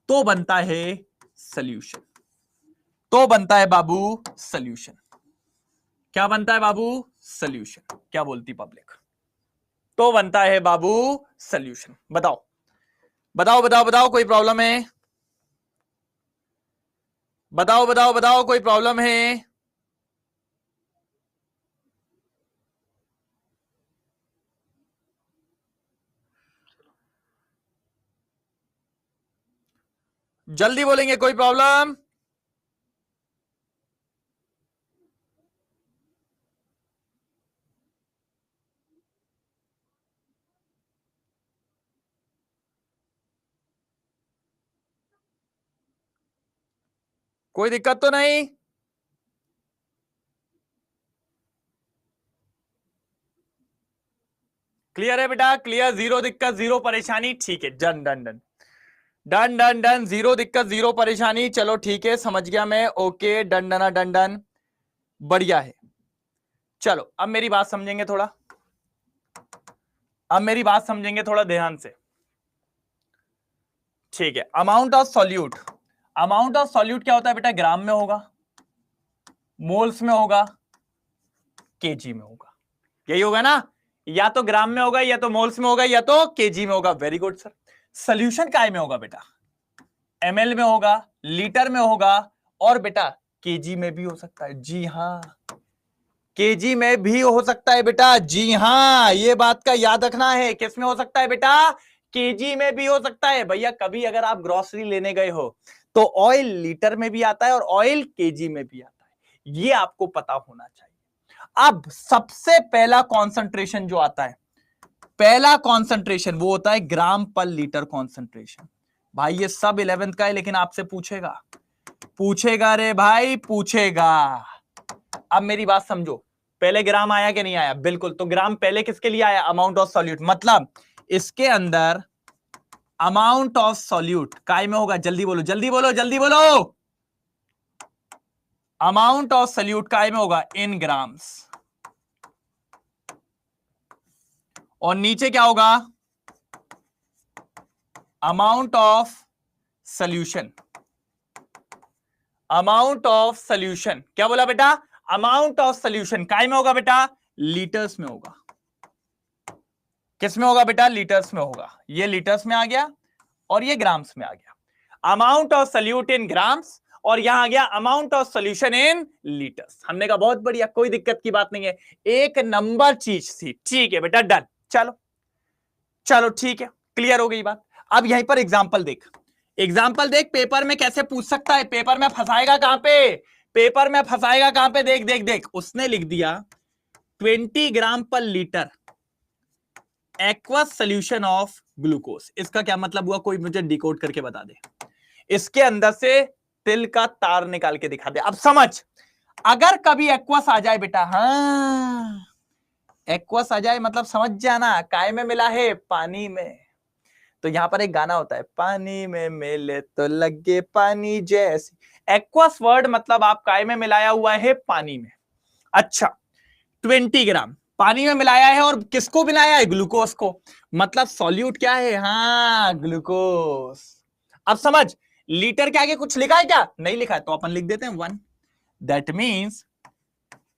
[SPEAKER 1] तो बनता है सॉल्यूशन, तो बनता है बाबू सॉल्यूशन। क्या बनता है बाबू? सॉल्यूशन। क्या बोलती पब्लिक? तो बनता है बाबू सॉल्यूशन। बताओ बताओ बताओ बताओ कोई प्रॉब्लम है? बताओ बताओ बताओ कोई प्रॉब्लम है? जल्दी बोलेंगे कोई प्रॉब्लम? कोई दिक्कत तो नहीं? क्लियर है बेटा? क्लियर, जीरो दिक्कत जीरो परेशानी, ठीक है done done done done done done, zero दिक्कत जीरो परेशानी, चलो ठीक है समझ गया मैं, okay done done done done, बढ़िया है। चलो अब मेरी बात समझेंगे थोड़ा, अब मेरी बात समझेंगे थोड़ा ध्यान से, ठीक है। Amount of solute, amount of solute क्या होता है बेटा? ग्राम में होगा, मोल्स में होगा, केजी में होगा, यही होगा ना? या तो ग्राम में होगा, या तो मोल्स में होगा, या तो केजी में होगा। Very good sir. सोल्यूशन काय में होगा बेटा? एमएल में होगा, लीटर में होगा, और बेटा केजी में भी हो सकता है। जी हां केजी में भी हो सकता है बेटा, जी हां ये बात का याद रखना है। किस में हो सकता है बेटा? केजी में भी हो सकता है। भैया कभी अगर आप ग्रोसरी लेने गए हो तो ऑयल लीटर में भी आता है और ऑयल केजी में भी आता है, ये आपको पता होना चाहिए। अब सबसे पहला कॉन्सेंट्रेशन जो आता है, पहला कॉन्सेंट्रेशन वो होता है ग्राम पर लीटर कॉन्सेंट्रेशन। भाई ये सब 11th का है लेकिन आपसे पूछेगा, पूछेगा रे भाई पूछेगा। अब मेरी बात समझो, पहले ग्राम आया कि नहीं आया? बिल्कुल। तो ग्राम पहले किसके लिए आया? Amount of solute. मतलब इसके अंदर अमाउंट ऑफ सॉल्यूट काय में होगा? जल्दी बोलो जल्दी बोलो जल्दी बोलो। अमाउंट ऑफ सॉल्यूट काय में होगा? In grams. और नीचे क्या होगा? Amount of solution. Amount of solution क्या बोला बेटा? अमाउंट ऑफ सॉल्यूशन काय में होगा बेटा? लीटर्स में होगा। किस में होगा बेटा? लीटर्स में होगा। ये लीटर्स में आ गया और ये ग्राम्स में आ गया। Amount of solute in grams और यहां आ गया amount of solution in litres. हमने कहा बहुत बढ़िया, कोई दिक्कत की बात नहीं है, एक नंबर चीज थी। ठीक है बेटा, डन। चलो चलो ठीक है, क्लियर हो गई बात। अब यहीं पर एग्जाम्पल देख, एग्जाम्पल देख, पेपर में कैसे पूछ सकता है, पेपर में फंसाएगा कहां पे, पेपर में फंसाएगा कहां पे, देख देख देख, उसने लिख दिया 20 ग्राम पर litre aqueous solution of glucose. इसका क्या मतलब हुआ, कोई मुझे डिकोड करके बता दे। इसके अंदर से तिल का तार निकाल के दिखा दे। अब समझ, अगर कभी एक्वस आ जाए बेटा, हाँ एक्वस आ जाए मतलब समझ जाना, काय में मिला है, पानी में। तो यहां पर एक गाना होता है, पानी में मिले तो लगे पानी जैसी। एक्वस वर्ड मतलब आप काय में मिलाया हुआ है, पानी में। अच्छा 20 ग्राम पानी में मिलाया है, और किसको मिलाया है, ग्लूकोज को, मतलब सॉल्यूट क्या है, हाँ ग्लूकोज। अब समझ, लीटर के आगे कुछ लिखा है क्या, नहीं लिखा है, तो अपन लिख देते हैं 1। That means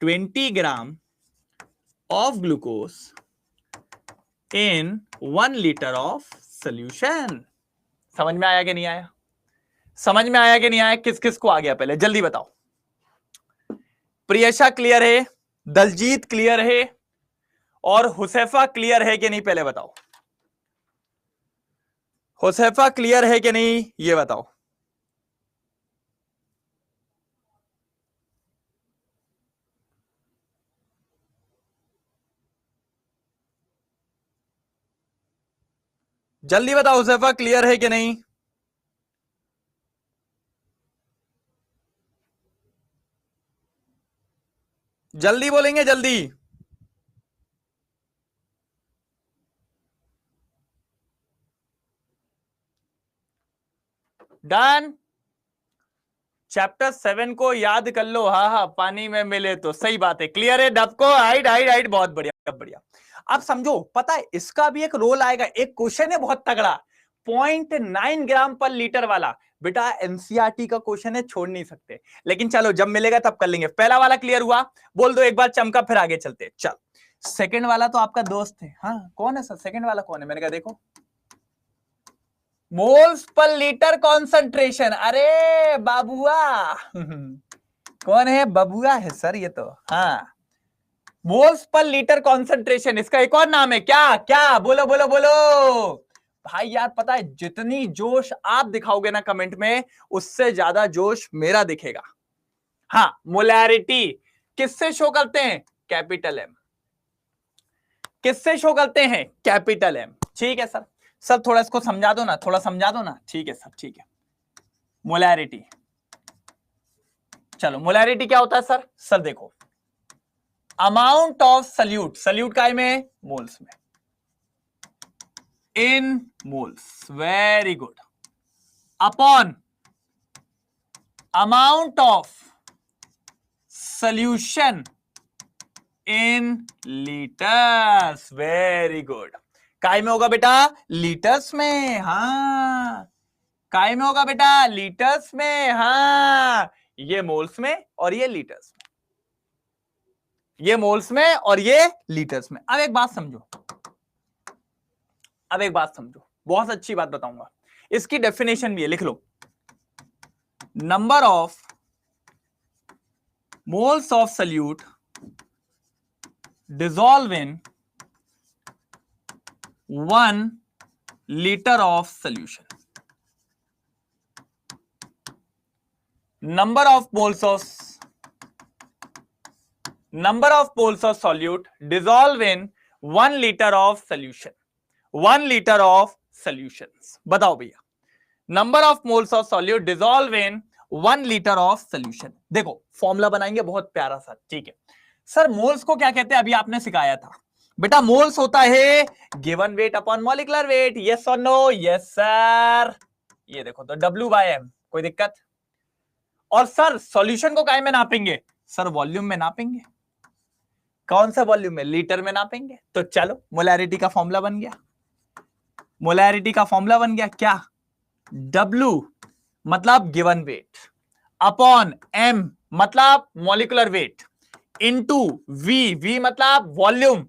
[SPEAKER 1] 20 gram of glucose in 1 litre of solution. समझ में आया कि नहीं आया, समझ में आया कि नहीं आया, किस किस को आ गया, पहले जल्दी बताओ। प्रियशा क्लियर है, दलजीत क्लियर है, और हुसैफा क्लियर है कि नहीं, पहले बताओ। हुसैफा क्लियर है कि नहीं, ये बताओ। जल्दी बताओ, हुसैफा क्लियर है कि नहीं। जल्दी बोलेंगे, जल्दी। डन। चैप्टर 7 को याद कर लो, हाँ हाँ, पानी में मिले तो, सही बात है, क्लियर है, डब को हाइट हाइट हाइट, बहुत बढ़िया बढ़िया। अब समझो, पता है इसका भी एक रोल आएगा, एक क्वेश्चन है बहुत तगड़ा, 0.9 ग्राम पर लीटर वाला। बेटा एनसीईआरटी का क्वेश्चन है, छोड़ नहीं सकते, लेकिन चलो जब मिलेगा तब कर लेंगे। पहला वाला क्लियर हुआ, बोल दो एक बार चमका, फिर आगे चलते। चल सेकंड वाला तो आपका दोस्त है, हाँ कौन है सर, सेकंड वाला कौन है, मैंने कहा देखो, मोल्स पर लीटर कॉन्सेंट्रेशन। अरे बाबुआ कौन है, बबुआ है सर ये तो, हाँ मोल्स पर लीटर कॉन्सेंट्रेशन, इसका एक और नाम है क्या, क्या बोलो बोलो बोलो भाई। यार पता है, जितनी जोश आप दिखाओगे ना कमेंट में, उससे ज्यादा जोश मेरा दिखेगा। हाँ मोलैरिटी किससे शो करते हैं, कैपिटल एम। किससे शो करते हैं, कैपिटल एम। ठीक है सर, सर थोड़ा इसको समझा दो ना, थोड़ा समझा दो ना। ठीक है सर, ठीक है। मोलैरिटी, चलो मोलैरिटी क्या होता है सर, सर देखो, अमाउंट ऑफ सल्यूट, सल्यूट काय में, मोल्स में, in moles, very good, upon amount of solution in litres, very good. काय में होगा बेटा, लीटर्स में, हाँ काय में होगा बेटा, लीटर्स में, हाँ ये मोल्स में और ये लीटर्स में, ये मोल्स में और ये लीटर्स में। अब एक बात समझो, अब एक बात समझो, बहुत अच्छी बात बताऊंगा, इसकी डेफिनेशन भी है, लिख लो। Number of moles of solute dissolve in 1 liter of solution. Number of moles of solute dissolve in 1 liter of solution. 1 liter of solutions. बताओ भैया, number of moles of solute dissolve in 1 litre of solution. देखो फॉर्मूला बनाएंगे बहुत प्यारा सा, ठीक है सर। मोल्स को क्या कहते हैं, अभी आपने सिखाया था बेटा, मोल्स होता है given weight upon molecular wait, yes और नो, यस सर। ये देखो तो W/m, कोई दिक्कत। और सर सॉल्यूशन को काय में नापेंगे, सर वॉल्यूम में नापेंगे। कौन सा वॉल्यूम में, लीटर में नापेंगे। तो चलो मोलैरिटी का फॉर्मूला बन गया, मोलैरिटी का फॉर्मूला बन गया क्या, W मतलब गिवन वेट अपॉन M मतलब मॉलिक्यूलर वेट इनटू V मतलब वॉल्यूम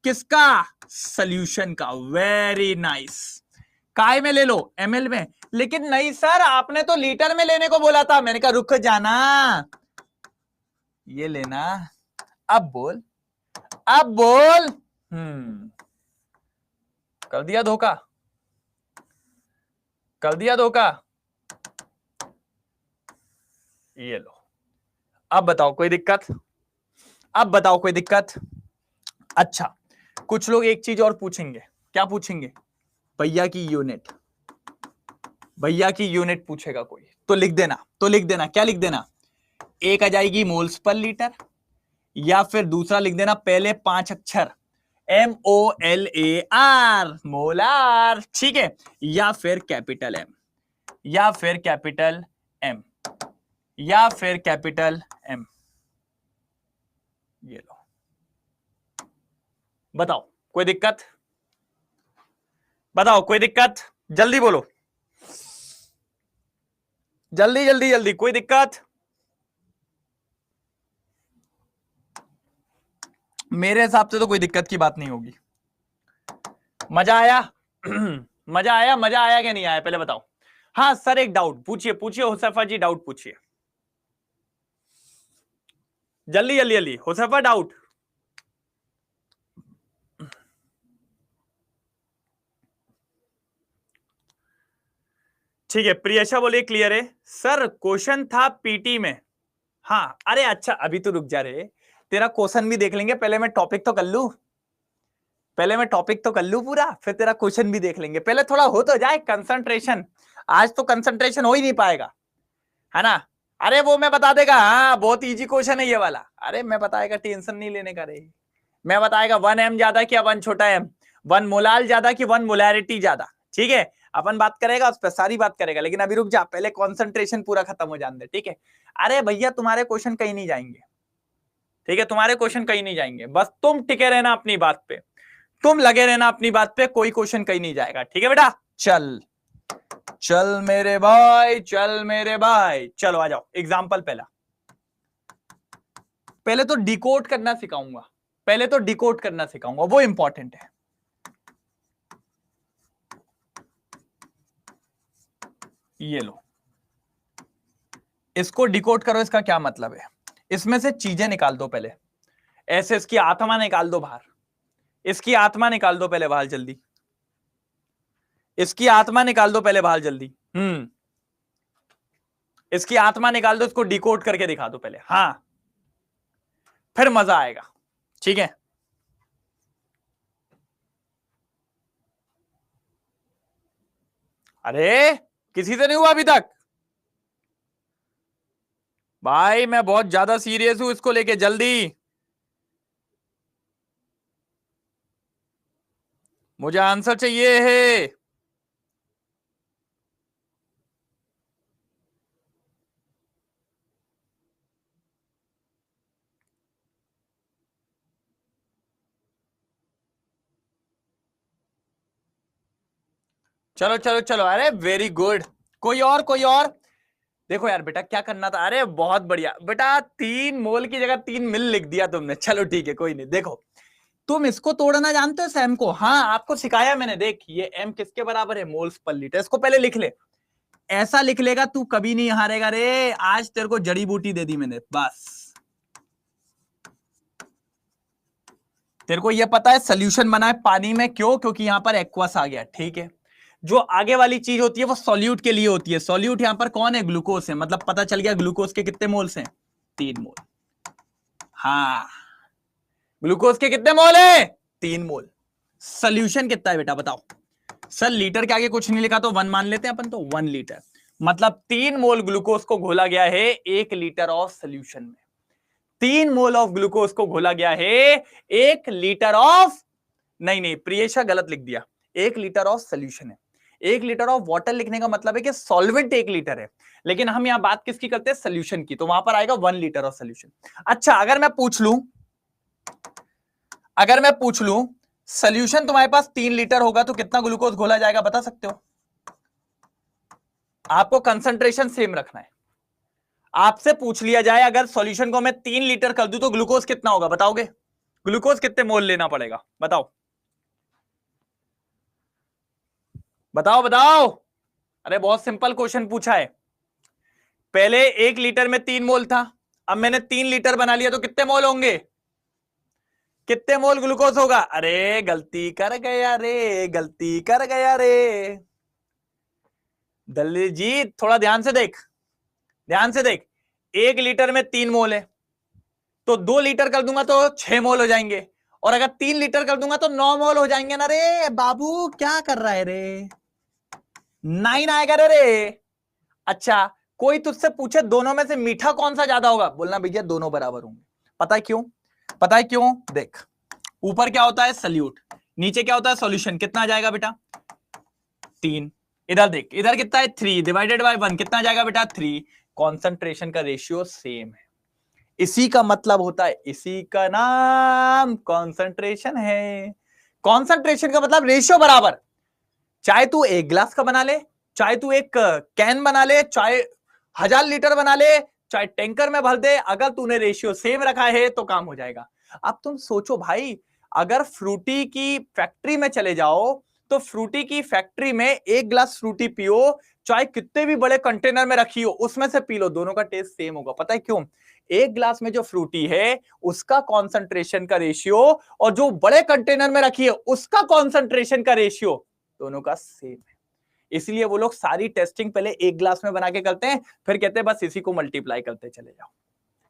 [SPEAKER 1] किसका, सॉल्यूशन का। वेरी नाइस, काय में ले लो, ml में। लेकिन नहीं सर, आपने तो लीटर में लेने को बोला था। मैंने कहा रुक जाना, ये लेना। अब बोल, अब बोल। कर दिया धोखा, कर दिया धोखा। ये लो, अब बताओ कोई दिक्कत? अब बताओ कोई दिक्कत? अच्छा, कुछ लोग एक चीज और पूछेंगे। क्या पूछेंगे? भैया की यूनिट, भैया की यूनिट पूछेगा कोई, तो लिख देना, तो लिख देना। क्या लिख देना? एक आ जाएगी मोल्स पर लीटर, या फिर दूसरा लिख देना पहले 5 अक्षर MOLAR, मोलार, ठीक है, या फिर कैपिटल M, या फिर कैपिटल M, या फिर कैपिटल M। ये लो, बताओ कोई दिक्कत? बताओ कोई दिक्कत? जल्दी बोलो, जल्दी जल्दी जल्दी, कोई दिक्कत? मेरे हिसाब से तो कोई दिक्कत की बात नहीं होगी। मजा आया? मजा आया, मजा आया क्या नहीं आया, पहले बताओ। हाँ सर, एक डाउट पूछिए, पूछिए हुसैफा जी, डाउट पूछिए, जल्दी जल्दी जल्दी, हुसैफा डाउट। ठीक है, प्रियशा बोलिए क्लियर है सर। क्वेश्चन था पीटी में। हाँ, अरे अच्छा, अभी तो रुक जा रे, तेरा क्वेश्चन भी देख लेंगे, पहले मैं टॉपिक तो कर लूं, पहले मैं टॉपिक तो कर लूं पूरा, फिर तेरा क्वेश्चन भी देख लेंगे। पहले थोड़ा हो तो जाए कंसंट्रेशन, आज तो कंसंट्रेशन हो ही नहीं पाएगा, है ना? अरे वो मैं बता देगा, हाँ बहुत इजी क्वेश्चन है ये वाला। अरे मैं बताएगा, टेंशन नहीं लेने का रे। मैं बताएगा 1m ज्यादा कि 1 छोटा m, 1 मोलाल ज्यादा कि 1 मोलैरिटी ज्यादा, ठीक है, अपन बात करेगा उस पर, सारी बात करेगा। लेकिन अभी रुक जा, पहले कंसंट्रेशन पूरा खत्म हो जाने दे, ठीक है? अरे भैया तुम्हारे क्वेश्चन कहीं नहीं जाएंगे, ठीक है, तुम्हारे क्वेश्चन कहीं नहीं जाएंगे, बस तुम टिके रहना अपनी बात पे, तुम लगे रहना अपनी बात पे, कोई क्वेश्चन कहीं नहीं जाएगा, ठीक है बेटा? चल चल मेरे भाई, चल मेरे भाई, चलो आ जाओ। एग्जाम्पल पहला, पहले तो डिकोड करना सिखाऊंगा, पहले तो डिकोड करना सिखाऊंगा, वो इंपॉर्टेंट है। ये लो, इसको डिकोड करो, इसका क्या मतलब है? इसमें से चीजें निकाल दो पहले, ऐसे इसकी आत्मा निकाल दो बाहर, इसकी आत्मा निकाल दो पहले बाहर जल्दी, इसकी आत्मा निकाल दो पहले बाहर जल्दी। इसकी आत्मा निकाल दो, इसको डिकोड करके दिखा दो पहले, हाँ, फिर मजा आएगा, ठीक है? अरे किसी से नहीं हुआ अभी तक? भाई मैं बहुत ज्यादा सीरियस हूं इसको लेके, जल्दी, मुझे आंसर चाहिए है। चलो चलो चलो, अरे वेरी गुड, कोई और, कोई और? देखो यार बेटा, क्या करना था? अरे बहुत बढ़िया बेटा, 3 मोल की जगह 3 मिल लिख दिया तुमने, चलो ठीक है, कोई नहीं। देखो, तुम इसको तोड़ना जानते हो सैम को? हाँ आपको सिखाया मैंने, देख ये m किसके बराबर है? Moles per litre. इसको पहले लिख ले, ऐसा लिख लेगा तू कभी नहीं हारेगा रे। आज तेरे को जड़ी बूटी दे दी मैंने, बस तेरे को ये पता है सोल्यूशन बना है पानी में, क्यों? क्योंकि यहां पर एक्वस आ गया, ठीक है? जो आगे वाली चीज होती है वो सॉल्यूट के लिए होती है। सॉल्यूट यहां पर कौन है? ग्लूकोज है, मतलब पता चल गया ग्लूकोज के कितने मोल्स हैं? 3 मोल। हाँ, ग्लूकोज के कितने मोल है? 3 मोल। सोल्यूशन कितना है बेटा बताओ? सर लीटर के आगे कुछ नहीं लिखा तो 1 मान लेते हैं अपन, तो 1 लीटर, मतलब 3 मोल ग्लूकोज को घोला गया है 1 लीटर ऑफ सोल्यूशन में। 3 मोल ऑफ ग्लूकोज को घोला गया है 1 लीटर ऑफ, नहीं नहीं प्रियेशा गलत लिख दिया, 1 लीटर ऑफ सोल्यूशन है। 1 लीटर ऑफ वाटर लिखने का मतलब है कि सॉल्वेंट 1 लीटर है, लेकिन हम यहां बात किसकी करते हैं? सोल्यूशन की, तो वहां पर आएगा 1 लीटर ऑफ सोल्यूशन। अच्छा, अगर मैं पूछ लूं, अगर मैं पूछ लूं सोल्यूशन तुम्हारे पास 3 लीटर होगा तो कितना ग्लूकोज घोला जाएगा, बता सकते हो? आपको कंसंट्रेशन सेम रखना है। आपसे पूछ लिया जाए अगर सॉल्यूशन को मैं 3 लीटर कर दूं तो ग्लूकोज कितना होगा, बताओगे? ग्लूकोज कितने मोल लेना पड़ेगा, बताओ बताओ बताओ। अरे बहुत सिंपल क्वेश्चन पूछा है। पहले 1 लीटर में 3 मोल था, अब मैंने 3 लीटर बना लिया तो कितने मोल होंगे? कितने मोल ग्लूकोज होगा? अरे गलती कर गया रे, गलती कर गया रे। दल्ली जी थोड़ा ध्यान से देख, ध्यान से देख। 1 लीटर में 3 मोल है, तो 2 लीटर कर दूंगा तो 6 मोल हो जाएंगे, और अगर 3 लीटर कर दूंगा तो 9 मोल हो जाएंगे ना रे। बाबू क्या कर रहा है रे? 9 आएगा रे। अच्छा, कोई तुझसे पूछे दोनों में से मीठा कौन सा ज्यादा होगा, बोलना भैया दोनों बराबर होंगे। पता है क्यों? पता है क्यों? देख, ऊपर क्या होता है? सल्यूट, नीचे क्या होता है? सॉल्यूशन। कितना आ जाएगा बेटा? 3। इधर देख, इधर कितना है? 3 डिवाइडेड बाय 1 कितना आ जाएगा बेटा? 3। कॉन्सेंट्रेशन का रेशियो सेम है। इसी का मतलब होता है, इसी का नाम कॉन्सेंट्रेशन है। कॉन्सेंट्रेशन का मतलब रेशियो बराबर। चाहे तू 1 गिलास का बना ले, चाहे तू एक कैन बना ले, चाहे 1000 लीटर बना ले, चाहे टैंकर में भर दे, अगर तूने रेशियो सेम रखा है तो काम हो जाएगा। अब तुम सोचो भाई, अगर फ्रूटी की फैक्ट्री में चले जाओ तो फ्रूटी की फैक्ट्री में 1 गिलास फ्रूटी पियो, चाहे कितने भी बड़े कंटेनर में रखी हो उसमें से पी लो, दोनों का टेस्ट सेम होगा। पता है क्यों? 1 गिलास में जो फ्रूटी है उसका कॉन्सेंट्रेशन का रेशियो और जो बड़े कंटेनर में रखी है उसका कॉन्सेंट्रेशन का रेशियो दोनों का सेम है। इसलिए वो लोग सारी टेस्टिंग पहले 1 गिलास में बना के करते हैं, फिर कहते हैं बस इसी को मल्टीप्लाई करते चले जाओ।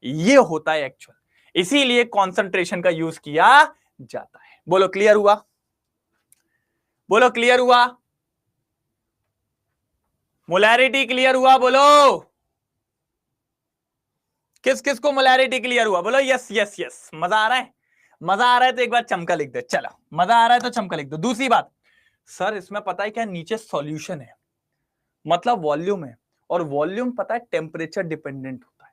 [SPEAKER 1] ये होता है एक्चुअल, इसीलिए कॉन्सेंट्रेशन का यूज किया जाता है। बोलो क्लियर हुआ? बोलो क्लियर हुआ? मोलैरिटी क्लियर हुआ? बोलो किस किस को मोलैरिटी क्लियर हुआ? बोलो यस यस यस। मजा आ रहा है? मजा आ रहा है तो एक बार चमका लिख दो। चलो, मजा आ रहा है तो चमका लिख दो। दूसरी बात, सर इसमें पता है क्या? नीचे सॉल्यूशन है, मतलब वॉल्यूम है, और वॉल्यूम पता है टेम्परेचर डिपेंडेंट होता है।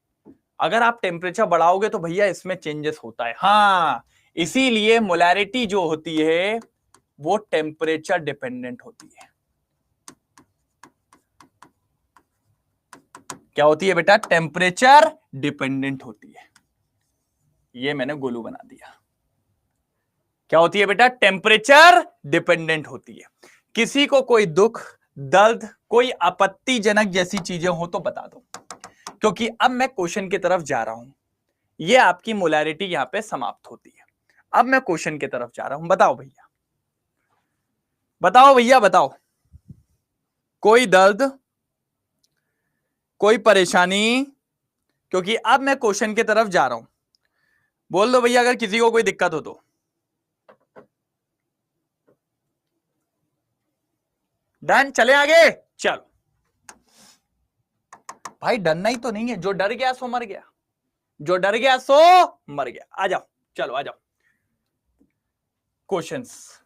[SPEAKER 1] अगर आप टेम्परेचर बढ़ाओगे तो भैया इसमें चेंजेस होता है। हाँ, इसीलिए मोलैरिटी जो होती है वो टेम्परेचर डिपेंडेंट होती है। क्या होती है बेटा? टेम्परेचर डिपेंडेंट होती है। ये मैंने गोलू बना दिया। क्या होती है बेटा? टेम्परेचर डिपेंडेंट होती है। किसी को कोई दुख, दर्द, कोई आपत्तिजनक जैसी चीजें हो तो बता दो, क्योंकि अब मैं क्वेश्चन की तरफ जा रहा हूं। ये आपकी मोलैरिटी यहां पे समाप्त होती है। अब मैं क्वेश्चन की तरफ जा रहा हूं। बताओ भैया, बताओ भैया, बताओ। कोई दर्द, कोई परेशानी, क्योंकि अब मैं क्वेश्चन की तरफ जा रहा हूं। बोल दो भैया अगर किसी को कोई दिक्कत हो तो। डन, चले आगे। चलो भाई, डरना ही तो नहीं है। जो डर गया सो मर गया, जो डर गया सो मर गया। आ जाओ, चलो आ जाओ। क्वेश्चंस,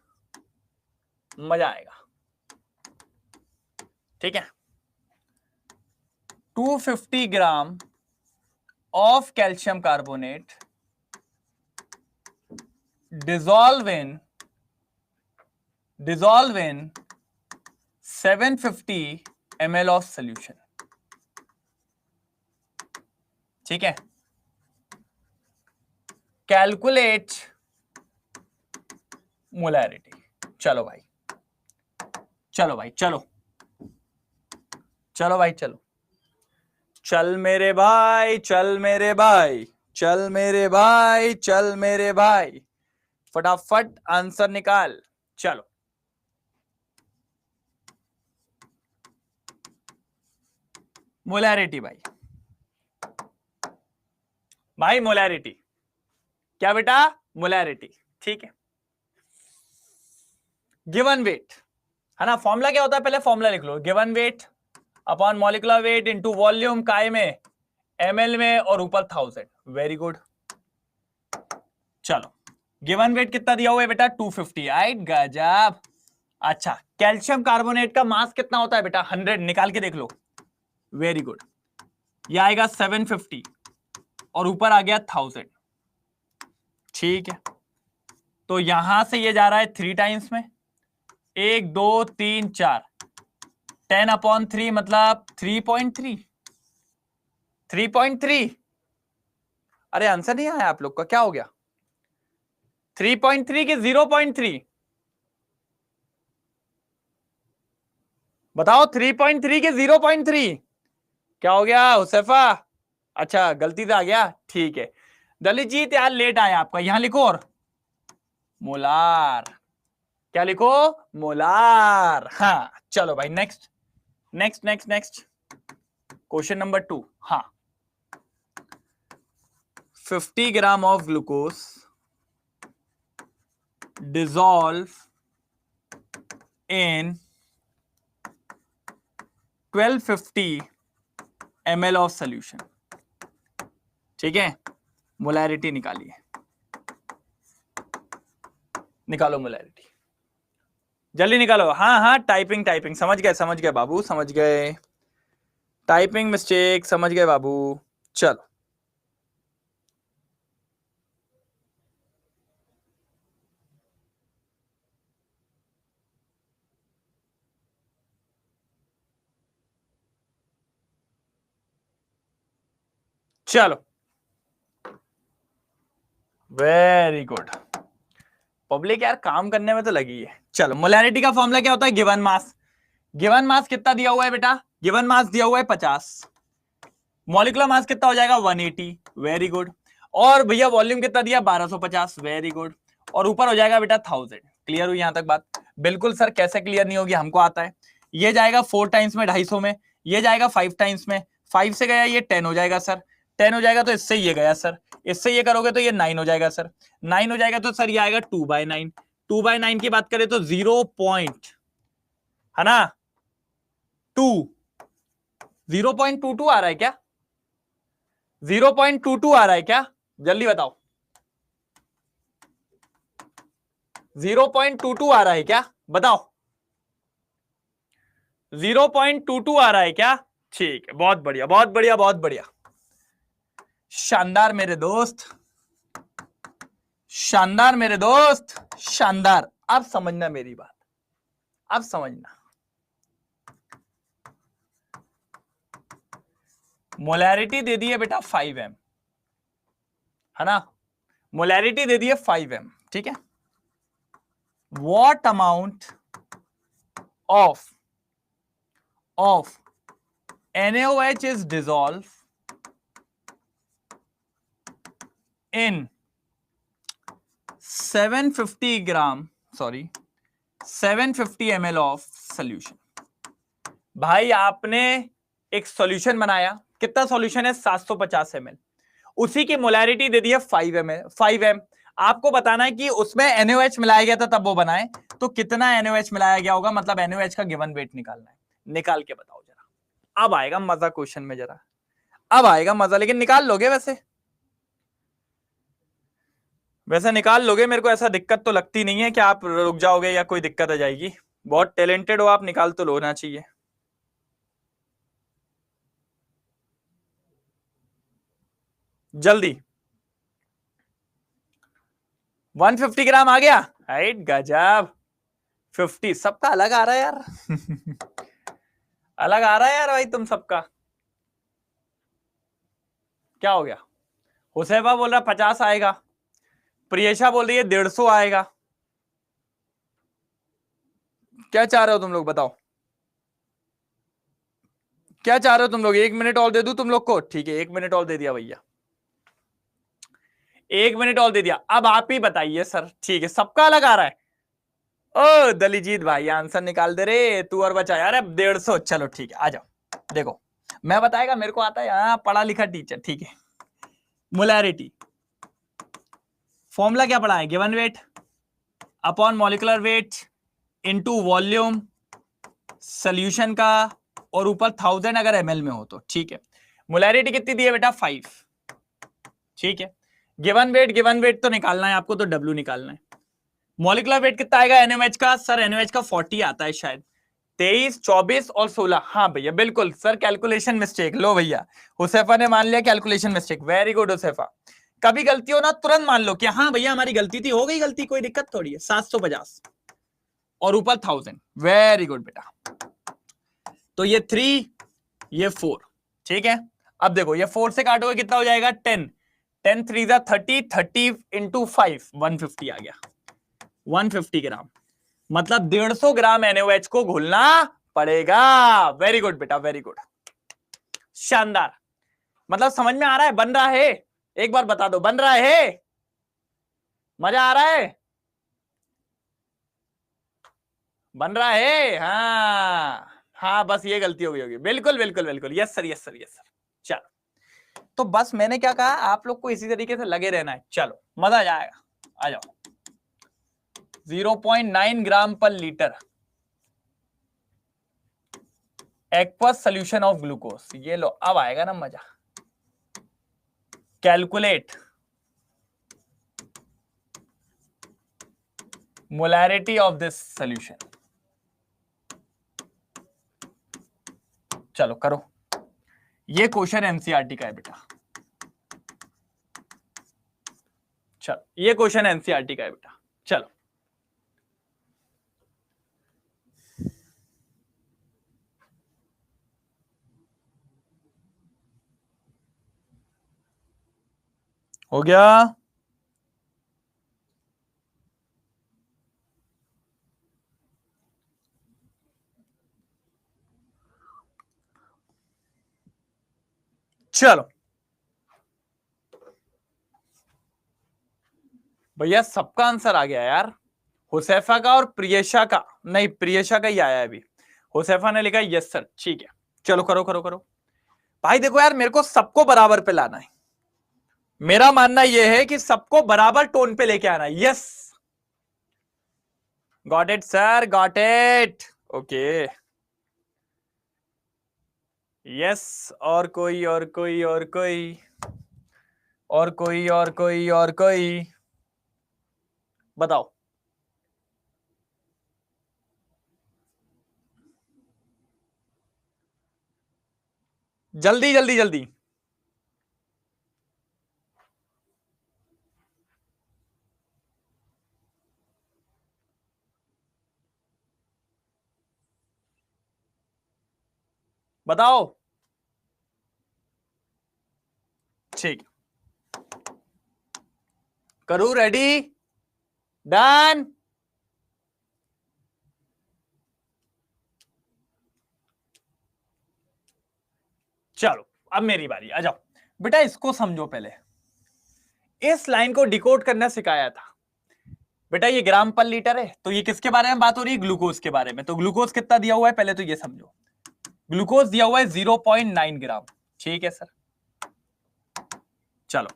[SPEAKER 1] मजा आएगा। ठीक है। 250 ग्राम of calcium carbonate dissolve in 750 ml of solution। ठीक है। Calculate molarity. चलो भाई, चलो भाई, चलो चलो भाई, चलो चल मेरे भाई, चल मेरे भाई, चल मेरे भाई, चल मेरे भाई, फटाफट आंसर निकाल। चलो, मोलैरिटी भाई, भाई मोलैरिटी क्या बेटा? मोलैरिटी। ठीक है। गिवन वेट है ना, फॉर्मूला क्या होता है? पहले फॉर्मूला लिख लो। Given weight upon molecular weight into volume, काय में? ml में, और ऊपर 1000। Very good. चलो, गिवन वेट कितना दिया हुआ है बेटा? 250। राइट, गजब। अच्छा, कैल्शियम कार्बोनेट का मास कितना होता है बेटा? 100। निकाल के देख लो। Very good. ये आएगा 750 और ऊपर आ गया 1000। ठीक है, तो यहां से ये जा रहा है 3 टाइम्स में। 1 2 3 4, 10/3 मतलब 3.3। 3.3। अरे आंसर नहीं आया आप लोग का? क्या हो गया? 3.3 की 0.3? बताओ 3.3 के 0.3 क्या हो गया हुसैफा? अच्छा गलती से आ गया, ठीक है। दलित जीत यार लेट आया आपका, यहां लिखो और मोलार, क्या लिखो? मोलार। हाँ चलो भाई next next next next question number 2। हाँ 50 gram of glucose dissolve in 1250 ml of solution। ठीक है, मोलैरिटी निकालिए, निकालो मोलैरिटी, जल्दी निकालो। हाँ हाँ टाइपिंग टाइपिंग, समझ गए बाबू, समझ गए, टाइपिंग मिस्टेक, समझ गए बाबू। चलो चलो, वेरी गुड। पब्लिक यार काम करने में तो लगी है। चलो मोलैरिटी का फॉर्मूला क्या होता है? Given mass. गिवन मास कितना दिया हुआ है बेटा? गिवन मास दिया हुआ है 50। मॉलिक्यूलर मास कितना हो जाएगा? 180। Very good. और भैया वॉल्यूम कितना दिया? 1250। Very good. और ऊपर हो जाएगा बेटा 1000। क्लियर हुई यहां तक बात? बिल्कुल सर, कैसे क्लियर नहीं होगी, हमको आता है। ये जाएगा 4 टाइम्स में 250 में, ये जाएगा 5 टाइम्स में, 5 से गया ये 10 हो जाएगा सर, 10 हो जाएगा तो इससे ये गया सर, इससे ये करोगे तो ये 9 हो जाएगा सर, 9 हो जाएगा तो सर ये आएगा 2/9। 2/9 की बात करें तो 0 पॉइंट, है ना 2, 0.22 आ रहा है क्या? 0.22 आ रहा है क्या? जल्दी बताओ, 0.22 आ रहा है क्या? बताओ, 0.22 आ रहा है क्या? ठीक है, बहुत बढ़िया बहुत बढ़िया बहुत बढ़िया, शानदार मेरे दोस्त, शानदार मेरे दोस्त, शानदार। अब समझना मेरी बात, अब समझना। मोलैरिटी दे दी है बेटा 5m, है ना, मोलैरिटी दे दी है 5m, ठीक है। What amount of NaOH is dissolved in 750 ml of solution। भाई आपने एक सॉल्यूशन बनाया, कितना सॉल्यूशन है? 750 ml, उसी की मोलैरिटी दे दी है 5m। आपको बताना है कि उसमें NaOH मिलाया गया था तब वो बनाए, तो कितना NaOH मिलाया गया होगा, मतलब NaOH का गिवन वेट निकालना है। निकाल के बताओ जरा, अब आएगा मजा क्वेश्चन में, जरा अब आएगा मजा, लेकिन निकाल लोगे वैसे निकाल लोगे, मेरे को ऐसा दिक्कत तो लगती नहीं है कि आप रुक जाओगे या कोई दिक्कत आ जाएगी। बहुत टैलेंटेड हो आप, निकाल तो लोना चाहिए। जल्दी, 150 ग्राम आ गया, राइट, गजब। 50 सबका अलग आ रहा है यार अलग आ रहा है यार भाई तुम सबका, क्या हो गया? हुसैबा बोल रहा 50 आएगा, प्रियेशा बोल रही है 150 आएगा। क्या चाह रहे हो तुम लोग, बताओ क्या चाह रहे हो तुम लोग? 1 मिनट और दे दूं तुम लोग को? ठीक है, 1 मिनट और दे दिया भैया, 1 मिनट और दे दिया। अब आप ही बताइए सर, ठीक है सबका अलग आ रहा है। ओ दलीजीत भाई आंसर निकाल दे रे, तू और बचा यार। अब 150, चलो ठीक है, आ जाओ। देखो मैं बताएगा, मेरे को आता है, हाँ पढ़ा लिखा टीचर, ठीक है। मोलैरिटी फॉर्मूला क्या पढ़ा है? Given weight upon molecular weight into volume solution का, और ऊपर 1000 अगर ml में हो तो, ठीक है। मोलैरिटी कितनी दी है बेटा? 5, ठीक है। गिवन वेट तो निकालना है आपको, तो W निकालना है। मॉलिक्यूलर वेट कितना आएगा NaOH का? सर NaOH का 40 आता है शायद, 23, 24 और 16। हाँ भैया बिल्कुल सर, कैलकुलेशन मिस्टेक। लो भैया हुसैफा ने मान लिया कैलकुलेशन मिस्टेक, वेरी गुड हुसैफा। कभी गलती हो ना तुरंत मान लो कि हाँ भैया हमारी गलती थी, हो गई गलती, कोई दिक्कत थोड़ी है। 750 और ऊपर 1000, वेरी गुड बेटा। तो ये 3, ये 4, ठीक है। अब देखो ये 4 से काटोगे कितना हो जाएगा? 10, 10 3 जा 30, 30 इंटू 5, 150 आ गया, 150 ग्राम, मतलब 150 ग्राम NaOH को घोलना पड़ेगा। वेरी गुड बेटा, वेरी गुड, शानदार। मतलब समझ में आ रहा है, बन रहा है? एक बार बता दो, बन रहा है? मजा आ रहा है? बन रहा है? हाँ हाँ, बस ये गलती हो गई होगी। बिल्कुल बिल्कुल बिल्कुल, yes sir, yes sir, yes sir. चलो, तो बस मैंने क्या कहा, आप लोग को इसी तरीके से लगे रहना है। चलो, मजा आ जाएगा, आ जाओ। 0.9 ग्राम पर litre aqueous solution of glucose. ये लो, अब आएगा ना मजा। Calculate molarity of this solution. चलो करो, ये क्वेश्चन एनसीईआरटी का है बेटा। चलो, ये क्वेश्चन एनसीईआरटी का है बेटा। चलो, हो गया? चलो भैया, सबका आंसर आ गया यार। हुसैफा का और प्रियशा का, नहीं प्रियशा का ही आया है अभी। हुसैफा ने लिखा यस सर, ठीक है। चलो करो करो करो भाई। देखो यार, मेरे को सबको बराबर पे लाना है। मेरा मानना यह है कि सबको बराबर टोन पे लेके आना है। Yes, got it sir, got it, okay. Yes, और कोई, और कोई, और कोई, और कोई, और कोई, और कोई, बताओ। जल्दी जल्दी जल्दी, बताओ। ठीक, करूं? Ready, done. चलो, अब मेरी बारी, आ जाओ बेटा। इसको समझो पहले, इस लाइन को डिकोड करना सिखाया था बेटा। ये ग्राम पर लीटर है, तो ये किसके बारे में बात हो रही है? ग्लूकोज के बारे में। तो ग्लूकोज कितना दिया हुआ है पहले तो ये समझो। ग्लूकोज दिया हुआ है 0.9 ग्राम, ठीक है सर। चलो,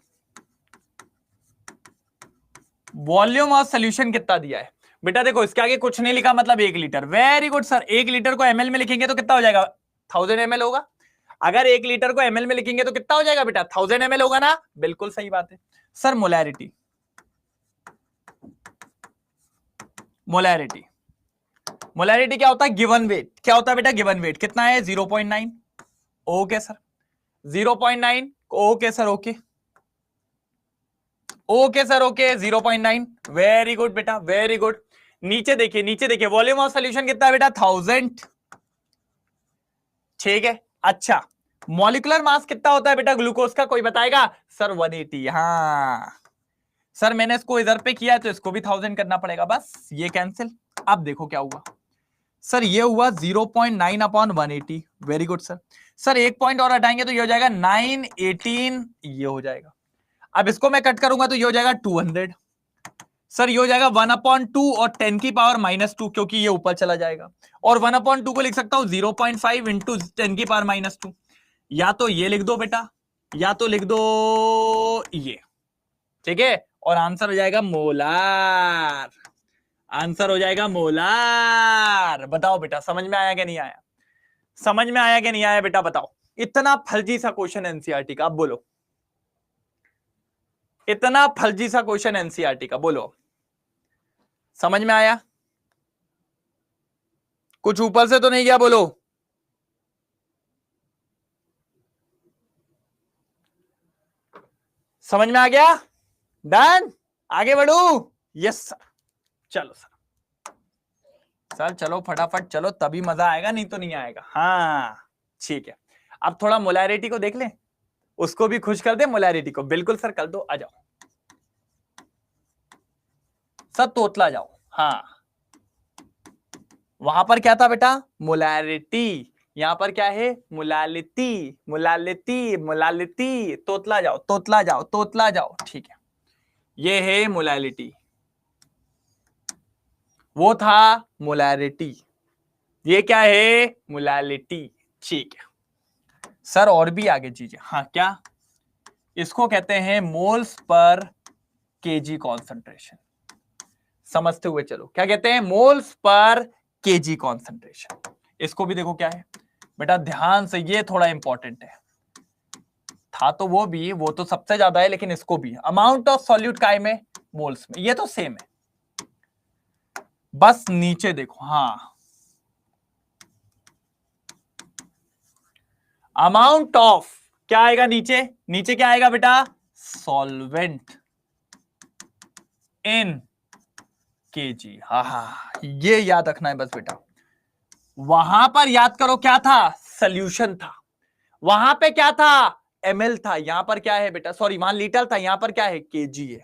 [SPEAKER 1] वॉल्यूम ऑफ सोल्यूशन कितना दिया है बेटा? देखो, इसके आगे कुछ नहीं लिखा, मतलब 1 litre. Very good sir. 1 litre को एमएल में लिखेंगे तो कितना हो जाएगा? 1000 ml होगा। अगर 1 लीटर को एमएल में लिखेंगे तो कितना हो जाएगा बेटा? 1000 ml होगा ना? बिल्कुल सही बात है सर। मोलैरिटी, मोलैरिटी, मोलैरिटी क्या होता है? Given wait. क्या होता है बेटा? गिवन वेट कितना है? 0.9। Okay sir, 0.9। Okay sir, okay okay sir, okay 0.9। Very good बेटा, वेरी गुड। नीचे देखिए, नीचे देखिए, वॉल्यूम ऑफ सॉल्यूशन कितना है बेटा? 1000, ठीक है। अच्छा, मॉलिक्यूलर मास कितना होता है बेटा ग्लूकोज का? कोई बताएगा? सर 180। हाँ सर, मैंने इसको इधर पे किया तो इसको भी 1000 करना पड़ेगा, बस ये कैंसिल। अब देखो क्या हुआ सर, ये हुआ 0.9 upon 180। Very good sir. Sir एक पॉइंट और हटाएंगे तो ये हो जाएगा 918, ये हो जाएगा। अब इसको मैं कट करूंगा तो ये हो जाएगा 200। सर ये हो जाएगा 1/2 और 10 की पावर -2, क्योंकि ये ऊपर चला जाएगा। और 1/2 को लिख सकता हूं 0.5 इंटू 10 की पावर -2। या तो ये लिख दो बेटा, या तो लिख दो ये, ठीक है। और आंसर हो जाएगा मोलार। आंसर हो जाएगा मोलार। बताओ बेटा, समझ में आया कि नहीं आया? समझ में आया कि नहीं आया बेटा? बताओ। इतना फर्जी सा क्वेश्चन एनसीईआरटी का, अब बोलो। इतना फर्जी सा क्वेश्चन एनसीईआरटी का, बोलो। समझ में आया? कुछ ऊपर से तो नहीं गया? बोलो। समझ में आ गया? डन, आगे बढ़ू? Yes sir. चलो सर, सर चलो फटाफट चलो, तभी मजा आएगा, नहीं तो नहीं आएगा। हाँ ठीक है। अब थोड़ा मोलैरिटी को देख लें, उसको भी खुश कर दे। मोलैरिटी को बिल्कुल सर कर दो, आ जाओ सब, तोतला जाओ। हाँ वहां पर क्या था बेटा? मोलैरिटी। यहां पर क्या है? Molality, molality, molality. तोतला जाओ, तोतला जाओ, तोतला जाओ। ठीक है, ये है मोलैलिटी, वो था मोलैरिटी, ये क्या है? मोलैलिटी। ठीक है सर, और भी आगे चीजें। हाँ, क्या? इसको कहते हैं मोल्स पर केजी कॉन्सेंट्रेशन। समझते हुए चलो, क्या कहते हैं? Moles per KG concentration. इसको भी देखो क्या है बेटा, ध्यान से, ये थोड़ा इंपॉर्टेंट है। था तो वो भी, वो तो सबसे ज्यादा है, लेकिन इसको भी अमाउंट ऑफ सॉल्यूट काय में? मोल्स में। ये तो सेम है, बस नीचे देखो। हाँ, अमाउंट ऑफ क्या आएगा नीचे? नीचे क्या आएगा बेटा? Solvent in KG. हाँ हाँ, ये याद रखना है बस बेटा। वहां पर याद करो क्या था? सोल्यूशन था। वहां पे क्या था? एमएल था। यहां पर क्या है बेटा? सॉरी, वहां लीटर था, यहां पर क्या है? केजी है।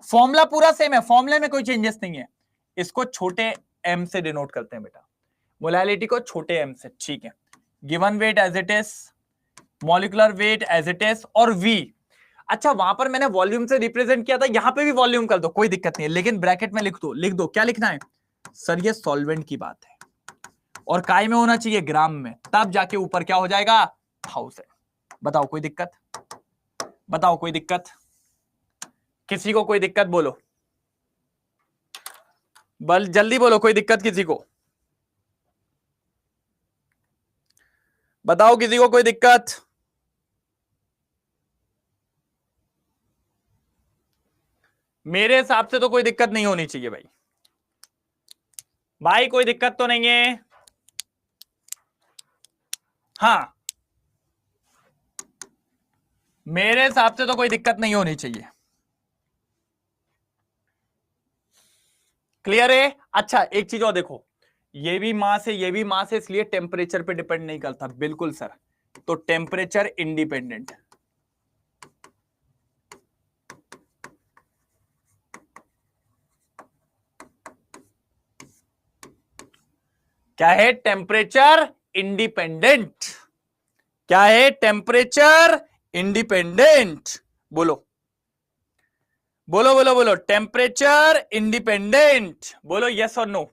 [SPEAKER 1] फॉर्मूला पूरा सेम है, फॉर्मूले में कोई चेंजेस नहीं है। इसको छोटे एम से डिनोट करते हैं बेटा, मोलैलिटी को छोटे एम से। ठीक है, given weight as it is, molecular weight as it is, और वी। अच्छा, वहां पर मैंने वॉल्यूम से रिप्रेजेंट किया था, यहां पे भी वॉल्यूम कर दो, कोई दिक्कत नहीं है, लेकिन ब्रैकेट में लिख दो। लिख दो, क्या लिखना है सर? ये सॉल्वेंट की बात है, और काय में होना चाहिए? ग्राम में, तब जाके ऊपर क्या हो जाएगा? 1000। बताओ कोई दिक्कत? बताओ कोई दिक्कत? किसी को कोई दिक्कत? बोलो, बल जल्दी बोलो, कोई दिक्कत किसी को? बताओ किसी को कोई दिक्कत? मेरे हिसाब से तो कोई दिक्कत नहीं होनी चाहिए भाई। भाई कोई दिक्कत तो नहीं है? हाँ, मेरे हिसाब से तो कोई दिक्कत नहीं होनी चाहिए। क्लियर है? अच्छा, एक चीज और देखो, ये भी मास है, ये भी मास है, इसलिए टेम्परेचर पे डिपेंड नहीं करता। बिल्कुल सर, तो टेम्परेचर इंडिपेंडेंट। क्या है? Temperature independent. क्या है? Temperature independent. बोलो बोलो बोलो बोलो, टेम्परेचर इंडिपेंडेंट। बोलो यस और नो।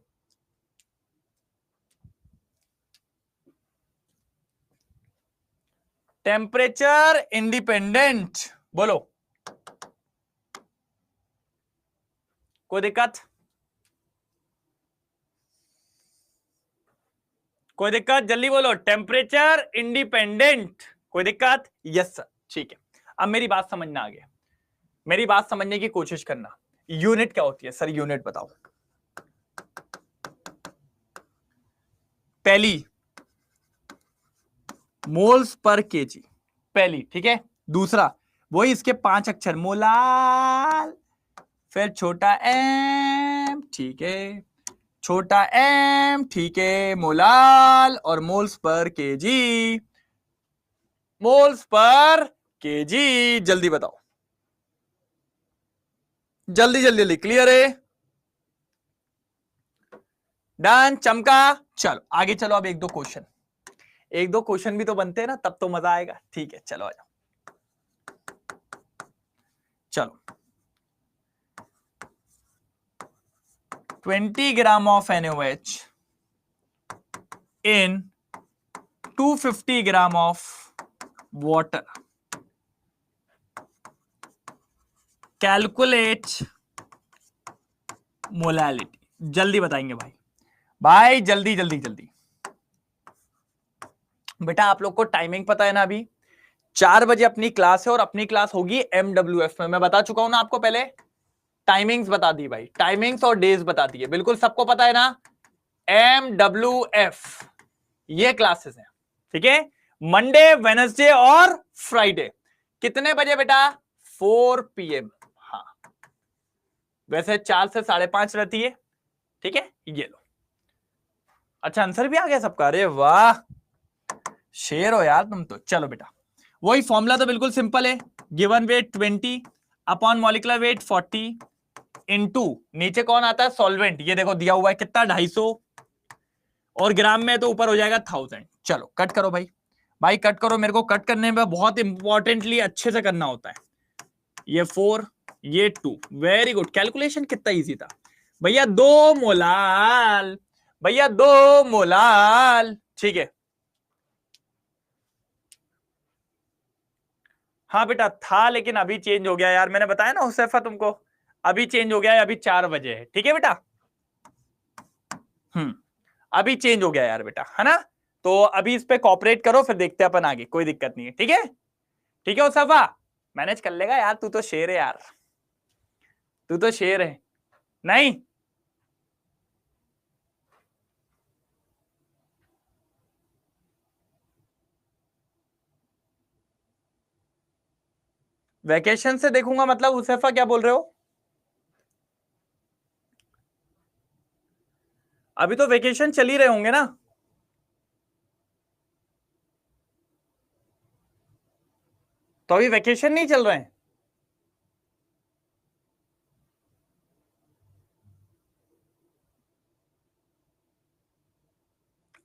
[SPEAKER 1] टेम्परेचर इंडिपेंडेंट, बोलो। कोई दिक्कत? कोई दिक्कत? जल्दी बोलो, टेम्परेचर इंडिपेंडेंट। कोई दिक्कत? Yes sir. ठीक है, अब मेरी बात समझना आ गया, मेरी बात समझने की कोशिश करना। यूनिट क्या होती है सर? यूनिट बताओ। पहली, मोल्स पर केजी, पहली। ठीक है, दूसरा वही इसके 5 अक्षर, मोलाल, फिर छोटा एम। ठीक है, छोटा एम। ठीक है, मोलाल, और moles per KG, moles per KG. जल्दी बताओ, जल्दी जल्दी जल्दी। क्लियर है? डन, चमका। चलो आगे चलो, अब एक दो क्वेश्चन, एक दो क्वेश्चन भी तो बनते हैं ना, तब तो मजा आएगा। ठीक है, चलो आ जाओ। चलो, 20 gram of NaOH in 250 gram of water, calculate molality. जल्दी बताएंगे भाई, भाई जल्दी जल्दी जल्दी। बेटा आप लोग को टाइमिंग पता है ना? अभी 4 बजे अपनी क्लास है, और अपनी क्लास होगी MWF में। मैं बता चुका हूं ना आपको पहले, टाइमिंग्स बता दी भाई, टाइमिंग्स और डेज बता दिए, बिल्कुल सबको पता है ना? MWF ये क्लासेस हैं, ठीक है? मंडे, वेनसडे और फ्राइडे। कितने बजे बेटा? 4 PM। हाँ, वैसे 4 से 5:30 रहती है, ठीक है? ये लो। अच्छा, आंसर भी आ गया सबका, अरे वाह, शेर हो यार तुम तो। चलो बेटा, वही फॉर्मूला तो बिल्कुल सिंपल है, given wait 20 upon molecular wait 40 into, नीचे कौन आता है? सॉल्वेंट। ये देखो दिया हुआ है कितना, 250, और ग्राम में तो ऊपर हो जाएगा 1000। चलो कट करो भाई, भाई कट करो, मेरे को कट करने में बहुत इंपॉर्टेंटली अच्छे से करना होता है। ये 4 ये 2, वेरी गुड। कैलकुलेशन कितना इजी था भैया, 2 मोलाल भैया, 2 मोलाल, ठीक है। हाँ बेटा था, लेकिन अभी चेंज हो गया यार, मैंने बताया ना हुसैफा तुमको, अभी चेंज हो गया है, अभी 4 बजे है, ठीक है बेटा। अभी चेंज हो गया यार बेटा, है ना। तो अभी इस पे कॉपरेट करो, फिर देखते हैं अपन आगे, कोई दिक्कत नहीं है, ठीक है। ठीक है हुसैफा, मैनेज कर लेगा यार, तू तो शेर है यार, तू तो शेर है। नहीं वैकेशन से देखूंगा मतलब हुसैफा क्या बोल रहे हो? अभी तो वेकेशन चल ही रहे होंगे ना। तो अभी वेकेशन नहीं चल रहे हैं?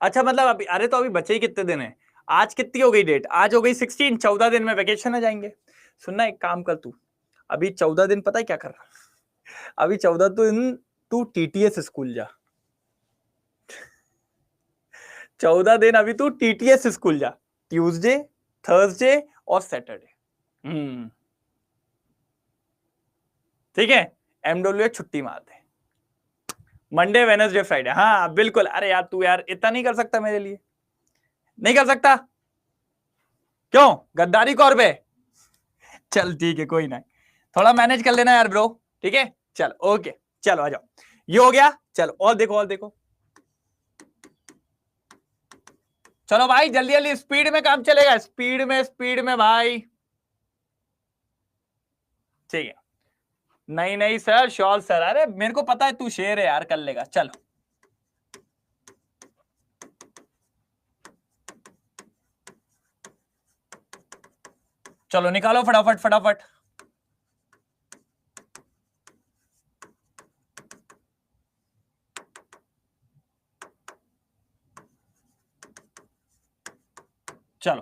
[SPEAKER 1] अच्छा मतलब अभी, अरे तो अभी बचे ही कितने दिन है? आज कितनी हो गई डेट? आज हो गई 16, 14 दिन में वेकेशन आ जाएंगे। सुनना, एक काम कर तू, अभी 14 दिन पता है क्या कर रहा, अभी 14 दिन तू टीटीएस स्कूल जा। 14 दिन अभी तू टीटीएस स्कूल जा, ट्यूसडे, थर्सडे और सैटरडे। ठीक है, एमडब्ल्यू छुट्टी मार दे, मंडे वेनसडे फ्राइडे, हाँ बिल्कुल। अरे यार तू यार इतना नहीं कर सकता मेरे लिए? नहीं कर सकता? क्यों, गद्दारी कौर पे? चल ठीक है, कोई ना, थोड़ा मैनेज कर लेना यार ब्रो, ठीक है। चल ओके, चलो आ जाओ, ये हो गया। चलो और देखो, और देखो, चलो भाई जल्दी जल्दी, स्पीड में काम चलेगा, स्पीड में, स्पीड में भाई, ठीक है। नहीं नहीं सर, श्योर सर, अरे मेरे को पता है तू शेर है यार, कर लेगा। चलो चलो निकालो फटाफट फटाफट। चलो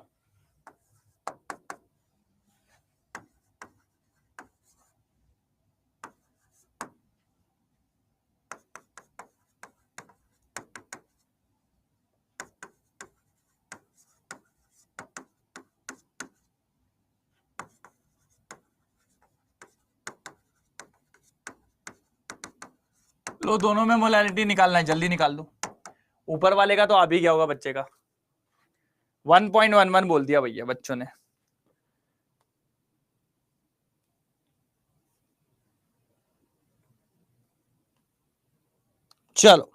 [SPEAKER 1] लो, दोनों में मोलैलिटी निकालना है, जल्दी निकाल दो। ऊपर वाले का तो आ भी गया होगा बच्चे का, 1.11 बोल दिया भैया बच्चों ने। चलो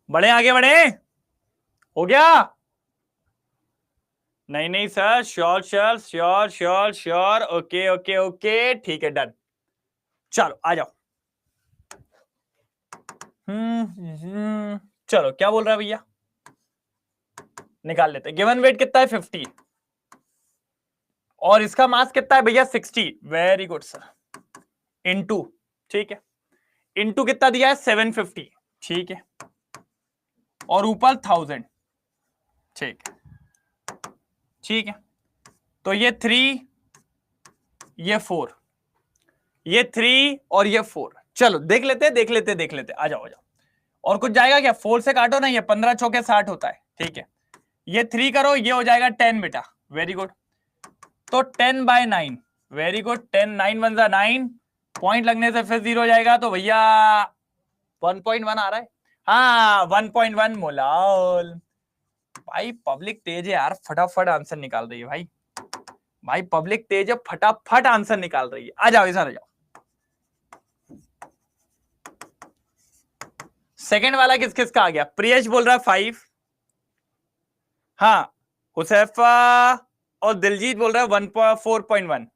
[SPEAKER 1] बड़े, आगे बढ़े, हो गया? नहीं नहीं sir, sure sure sure sure sure, okay okay okay, ठीक है, डन। चलो आ जाओ। चलो क्या बोल रहा है भैया, निकाल लेते। गिवन वेट कितना है? 50, और इसका मास कितना है भैया? 60, वेरी गुड सर, इनटू, ठीक है, इनटू कितना दिया है? 750, ठीक है, और ऊपर 1000, ठीक है, ठीक है। तो ये 3, ये 4, ये 3 और ये 4, चलो देख लेते देख लेते देख लेते, आ जाओ आ जाओ। और कुछ जाएगा क्या? 4 से काटो ना, ये 15 चौके 60 होता है, ठीक है। ये 3 करो, ये हो जाएगा 10 बेटा, वेरी गुड। तो 10/9, वेरी गुड, 10, 9 1 9, पॉइंट लगने से फिर 0 हो जाएगा, तो भैया 1.1 आ रहा है, हाँ 1.1 मोलाल। भाई पब्लिक तेज है यार, फटाफट आंसर निकाल रही है भाई, भाई पब्लिक तेज है, फटाफट आंसर निकाल रही है। आ जाओ इधर आ जाओ। सेकंड वाला किस किस का आ गया? प्रियश बोल रहा है 5, हाँ, हुसैफा और दिलजीत बोल रहा है 4.1।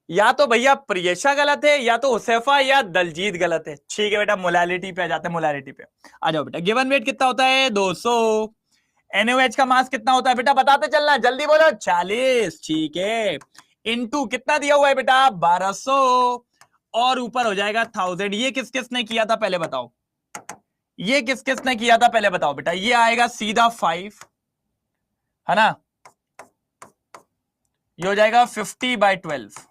[SPEAKER 1] या तो भैया प्रियशा गलत है, या तो हुसैफा या दलजीत गलत है। ठीक है बेटा, मोलालिटी पे आ जाते हैं, मोलालिटी पे आ जाओ बेटा। गिवन वेट कितना होता है? 200। एनओएच का मास कितना होता है बेटा? बताते चलना, जल्दी बोलो। 40, ठीक है। इनटू कितना दिया हुआ है बेटा? 1200, और ऊपर हो जाएगा 1000। ये किस किस ने किया था पहले बताओ? ये किस किसने किया था पहले बताओ बेटा। ये आएगा सीधा 5, है ना, ये हो जाएगा 50/12।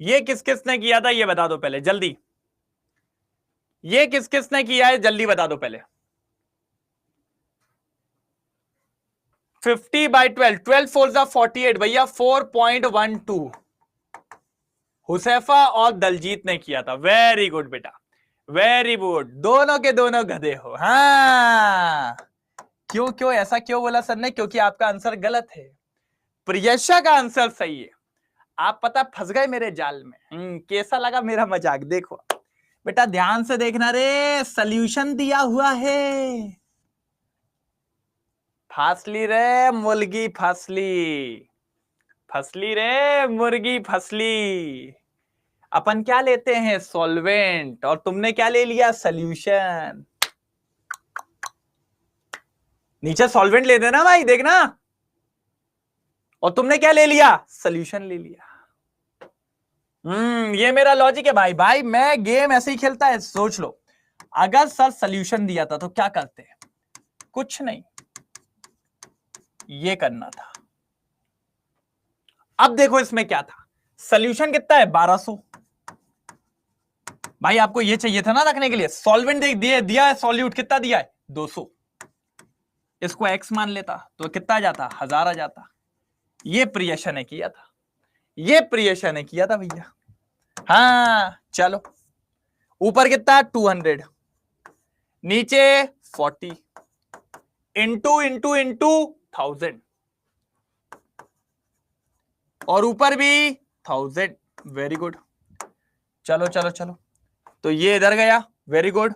[SPEAKER 1] ये किस किसने किया था ये बता दो पहले जल्दी। ये किस किसने किया है जल्दी बता दो पहले। 50/12, 12 4 जा 48 भैया, 4.12 हुसैफा और दलजीत ने किया था। वेरी गुड बेटा, वेरी गुड, दोनों के दोनों गधे हो। हाँ, क्यों क्यों ऐसा क्यों बोला सर ने? क्योंकि आपका आंसर गलत है, प्रियशा का आंसर सही है। आप पता फंस गए मेरे जाल में। कैसा लगा मेरा मजाक? देखो बेटा ध्यान से देखना रे, सॉल्यूशन दिया हुआ है। फासली रे मुर्गी फसली, फसली रे मुर्गी फसली। अपन क्या लेते हैं? सॉल्वेंट, और तुमने क्या ले लिया? सॉल्यूशन। नीचे सॉल्वेंट ले देना भाई, देखना, और तुमने क्या ले लिया? सॉल्यूशन ले लिया। ये मेरा लॉजिक है भाई। भाई मैं गेम ऐसे ही खेलता है, सोच लो। अगर सर सॉल्यूशन दिया था तो क्या करते हैं? कुछ नहीं, ये करना था। अब देखो इसमें क्या था, सॉल्यूशन कितना है? 1200। भाई आपको ये चाहिए था ना रखने के लिए। सॉल्वेंट दिया है, सॉल्यूट कितना दिया है? 200। इसको एक्स मान लेता तो कितना आ जाता? 1000 आ जाता। ये प्रियशा ने किया था, ये प्रियशा ने किया था भैया। हाँ चलो, ऊपर कितना? 200, नीचे 40, इंटू इंटू इंटू 1000, और ऊपर भी 1000। वेरी गुड, चलो चलो चलो, तो ये इधर गया। Very good.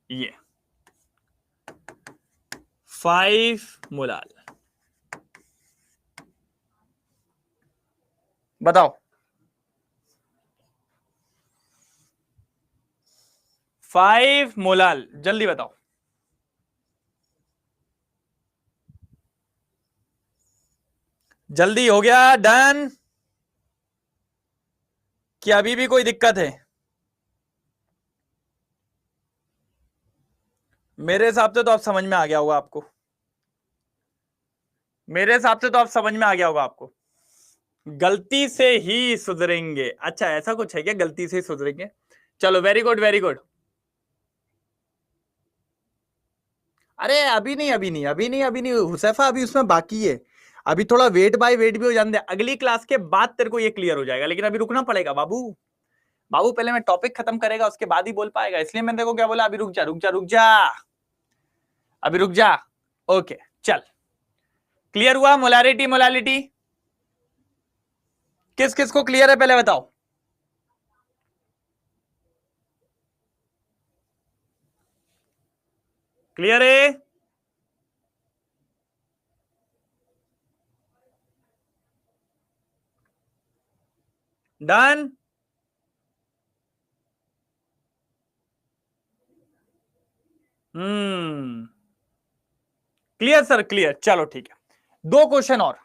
[SPEAKER 1] ये 5 मोलाल, बताओ। 5 मोलाल, जल्दी बताओ। जल्दी, हो गया? डन? क्या अभी भी कोई दिक्कत है? मेरे हिसाब से तो आप समझ में आ गया होगा आपको, मेरे हिसाब से तो आप समझ में आ गया होगा आपको। गलती से ही सुधरेंगे, अच्छा ऐसा कुछ है क्या? गलती से ही सुधरेंगे, चलो वेरी गुड वेरी गुड। अरे अभी नहीं अभी नहीं अभी नहीं अभी नहीं हुसैफा, अभी उसमें बाकी है। अभी थोड़ा वेट बाय वेट भी हो जाने दे, अगली क्लास के बाद तेरे को ये क्लियर हो जाएगा, लेकिन अभी रुकना पड़ेगा बाबू। बाबू पहले मैं टॉपिक खत्म करेगा उसके बाद ही बोल पाएगा, इसलिए मैंने देखो क्या बोला, अभी रुक जा रुक जा रुक जा, अभी रुक जा। ओके चल, क्लियर हुआ? मोलारिटी मोलालिटी किस किस को क्लियर है पहले बताओ। क्लियर है? डन? Clear sir, clear. चलो ठीक है, दो क्वेश्चन और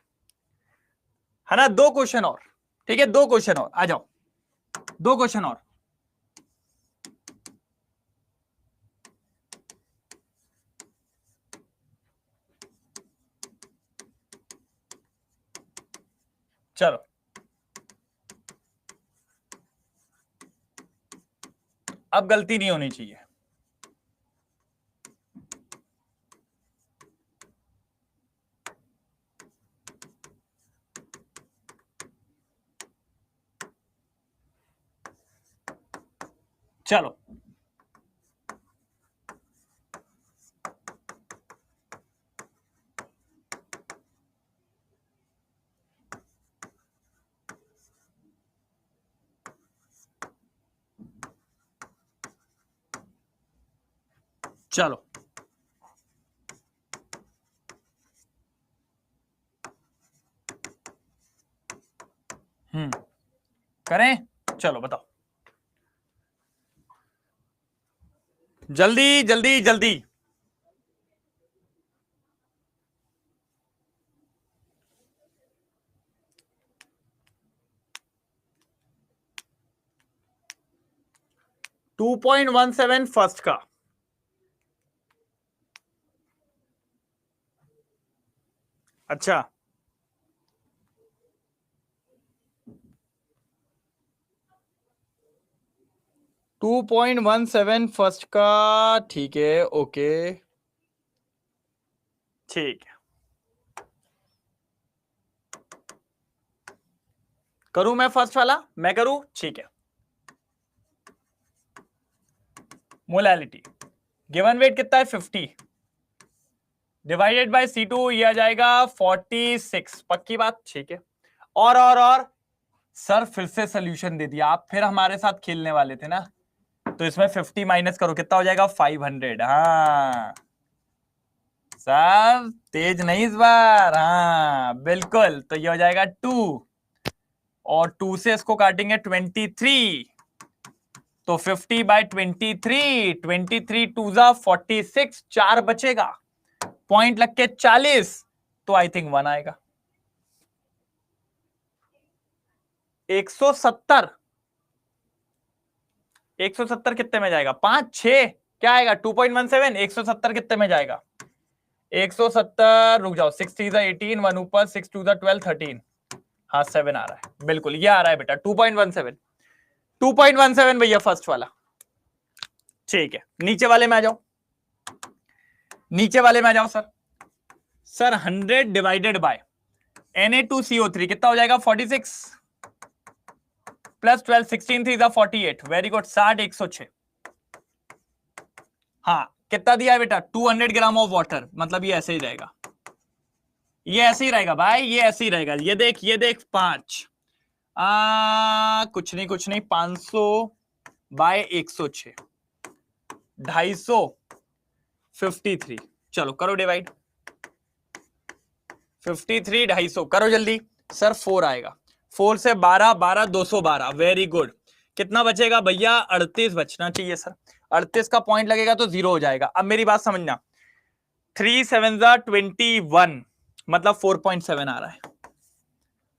[SPEAKER 1] है ना, दो क्वेश्चन और। ठीक है, दो क्वेश्चन और, आ जाओ, दो क्वेश्चन और। चलो अब गलती नहीं होनी चाहिए। चलो चलो, करें? चलो बताओ, जल्दी जल्दी जल्दी। 2.17 फर्स्ट का, अच्छा 2.17 फर्स्ट का, ठीक है, ओके ठीक है। करूं मैं फर्स्ट वाला, मैं करूं, ठीक है। मोलैलिटी गिवन वेट कितना है 50 डिवाइडेड बाय C2, ये आ जाएगा 46, पक्की बात, ठीक है। और सर फिर से सोल्यूशन दे दिया आप, फिर हमारे साथ खेलने वाले थे ना, तो इसमें 50 माइनस करो, कितना हो जाएगा 500। हाँ सर तेज नहीं इस बार, हाँ बिल्कुल, तो ये हो जाएगा 2 और 2 से इसको काटेंगे 23, तो 50 बाय 23, 23 2 जा 46, 4 बचेगा, पॉइंट लग के 40, तो आई थिंक 1 आएगा। 170 कितने में जाएगा, 5 6 क्या आएगा 2.17, 170 कितने में जाएगा 170, रुक जाओ, 6 3 18, 1 ऊपर, 6 2 12 13, हाँ 7 आ रहा है, बिल्कुल ये आ रहा है बेटा 2.17 भैया फर्स्ट वाला, ठीक है। नीचे वाले में आ जाओ, नीचे वाले में आ जाओ सर 100 डिवाइडेड बाय Na2CO3 कितना हो जाएगा 46 प्लस 12, 16 3 48, वेरी गुड, 60 106, हाँ कितना दिया है बेटा 200 ग्राम ऑफ वाटर, मतलब ये ऐसे ही रहेगा, ये ऐसे ही रहेगा भाई, ये ऐसे ही रहेगा, ये देख 5 कुछ नहीं 500 बाय 106, 253, चलो करो डिवाइड, 53 250 करो जल्दी सर, 4 आएगा, 4 से 12 12 212, वेरी गुड, कितना बचेगा भैया 38 बचना चाहिए सर, 38 का पॉइंट लगेगा तो 0 हो जाएगा। अब मेरी बात समझना, 3 7 21, मतलब 4.7 आ रहा है,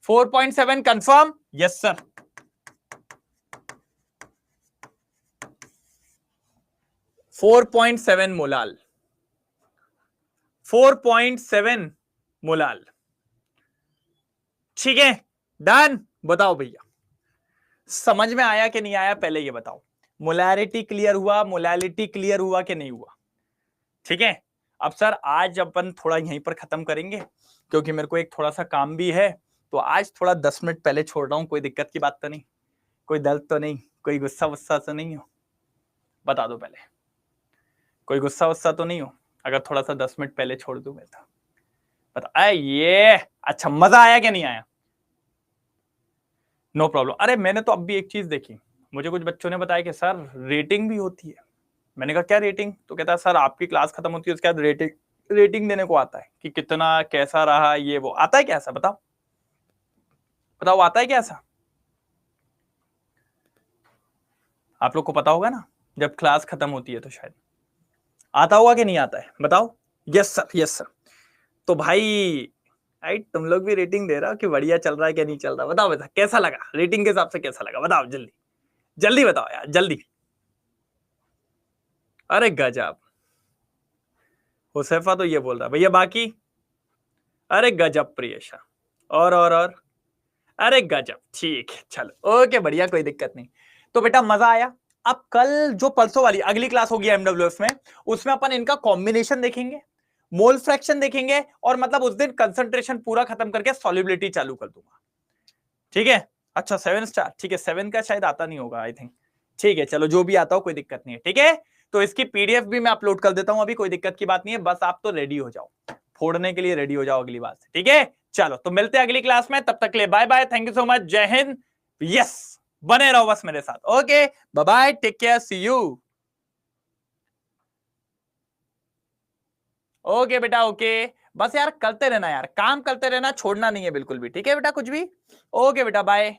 [SPEAKER 1] 4.7 confirm, yes sir, 4.7 molal, 4.7 molal, ठीक है डन। बताओ भैया समझ में आया कि नहीं आया, पहले ये बताओ, मोलैरिटी क्लियर हुआ, मोलैलिटी क्लियर हुआ कि नहीं हुआ, ठीक है। अब सर आज अपन थोड़ा यहीं पर खत्म करेंगे, क्योंकि मेरे को एक थोड़ा सा काम भी है, तो आज थोड़ा 10 मिनट पहले छोड़ रहा हूं, कोई दिक्कत की बात तो नहीं, कोई दर्द तो नहीं, कोई गुस्सा वुस्सा तो नहीं हो, बता दो पहले, कोई गुस्सा वुस्सा तो नहीं हो अगर थोड़ा सा 10 मिनट पहले छोड़ दूं मैं तो, बता ये अच्छा मजा आया कि नहीं आया, नो प्रॉब्लम। अरे मैंने तो अब भी एक चीज देखी, मुझे कुछ बच्चों ने बताया कि सर रेटिंग भी होती है, मैंने कहा क्या रेटिंग, तो कहता है सर आपकी क्लास खत्म होती है उसके बाद रेटिंग देने को आता है कि कितना कैसा रहा, ये वो आता है क्या ऐसा, बताओ बताओ आता है क्या ऐसा, आप लोग को पता होगा ना, जब क्लास खत्म होती है तो शायद आता होगा कि नहीं आता है, बताओ। यस सर यस सर, तो भाई तुम लोग भी रेटिंग दे रहे हो कि बढ़िया चल रहा है क्या नहीं चल रहा, बताओ बेटा कैसा लगा, रेटिंग के हिसाब से कैसा लगा, बताओ जल्दी जल्दी बताओ यार जल्दी। अरे गजब, हुसैफा तो ये बोल रहा भैया बाकी, अरे गजब प्रियशा, और अरे गजब, ठीक है चलो ओके बढ़िया, कोई दिक्कत नहीं। तो बेटा मजा आया। अब कल जो परसों वाली अगली क्लास होगी एमडब्ल्यूएफ में, उसमें अपन इनका कॉम्बिनेशन देखेंगे, मोल फ्रैक्शन देखेंगे, और मतलब उस दिन कंसंट्रेशन पूरा खत्म करके सॉल्युबिलिटी चालू कर दूंगा, ठीक है। अच्छा 7 स्टार, ठीक है, 7 का शायद आता नहीं होगा आई थिंक, ठीक है चलो जो भी आता हो कोई दिक्कत नहीं है, ठीक है। तो इसकी पीडीएफ भी मैं अपलोड कर देता हूं अभी, कोई दिक्कत की बात नहीं है, बस आप तो रेडी हो जाओ, फोड़ने के लिए रेडी हो जाओ अगली बार से, ठीक है। चलो तो मिलते हैं अगली क्लास में, तब तक ले bye bye, thank you so much, जय हिंद, यस बने रहो बस मेरे साथ, okay bye bye, take care, see you, okay बेटा ओके, बस यार करते रहना यार, काम करते रहना, छोड़ना नहीं है बिल्कुल भी, ठीक है बेटा कुछ भी, ओके बेटा बाय।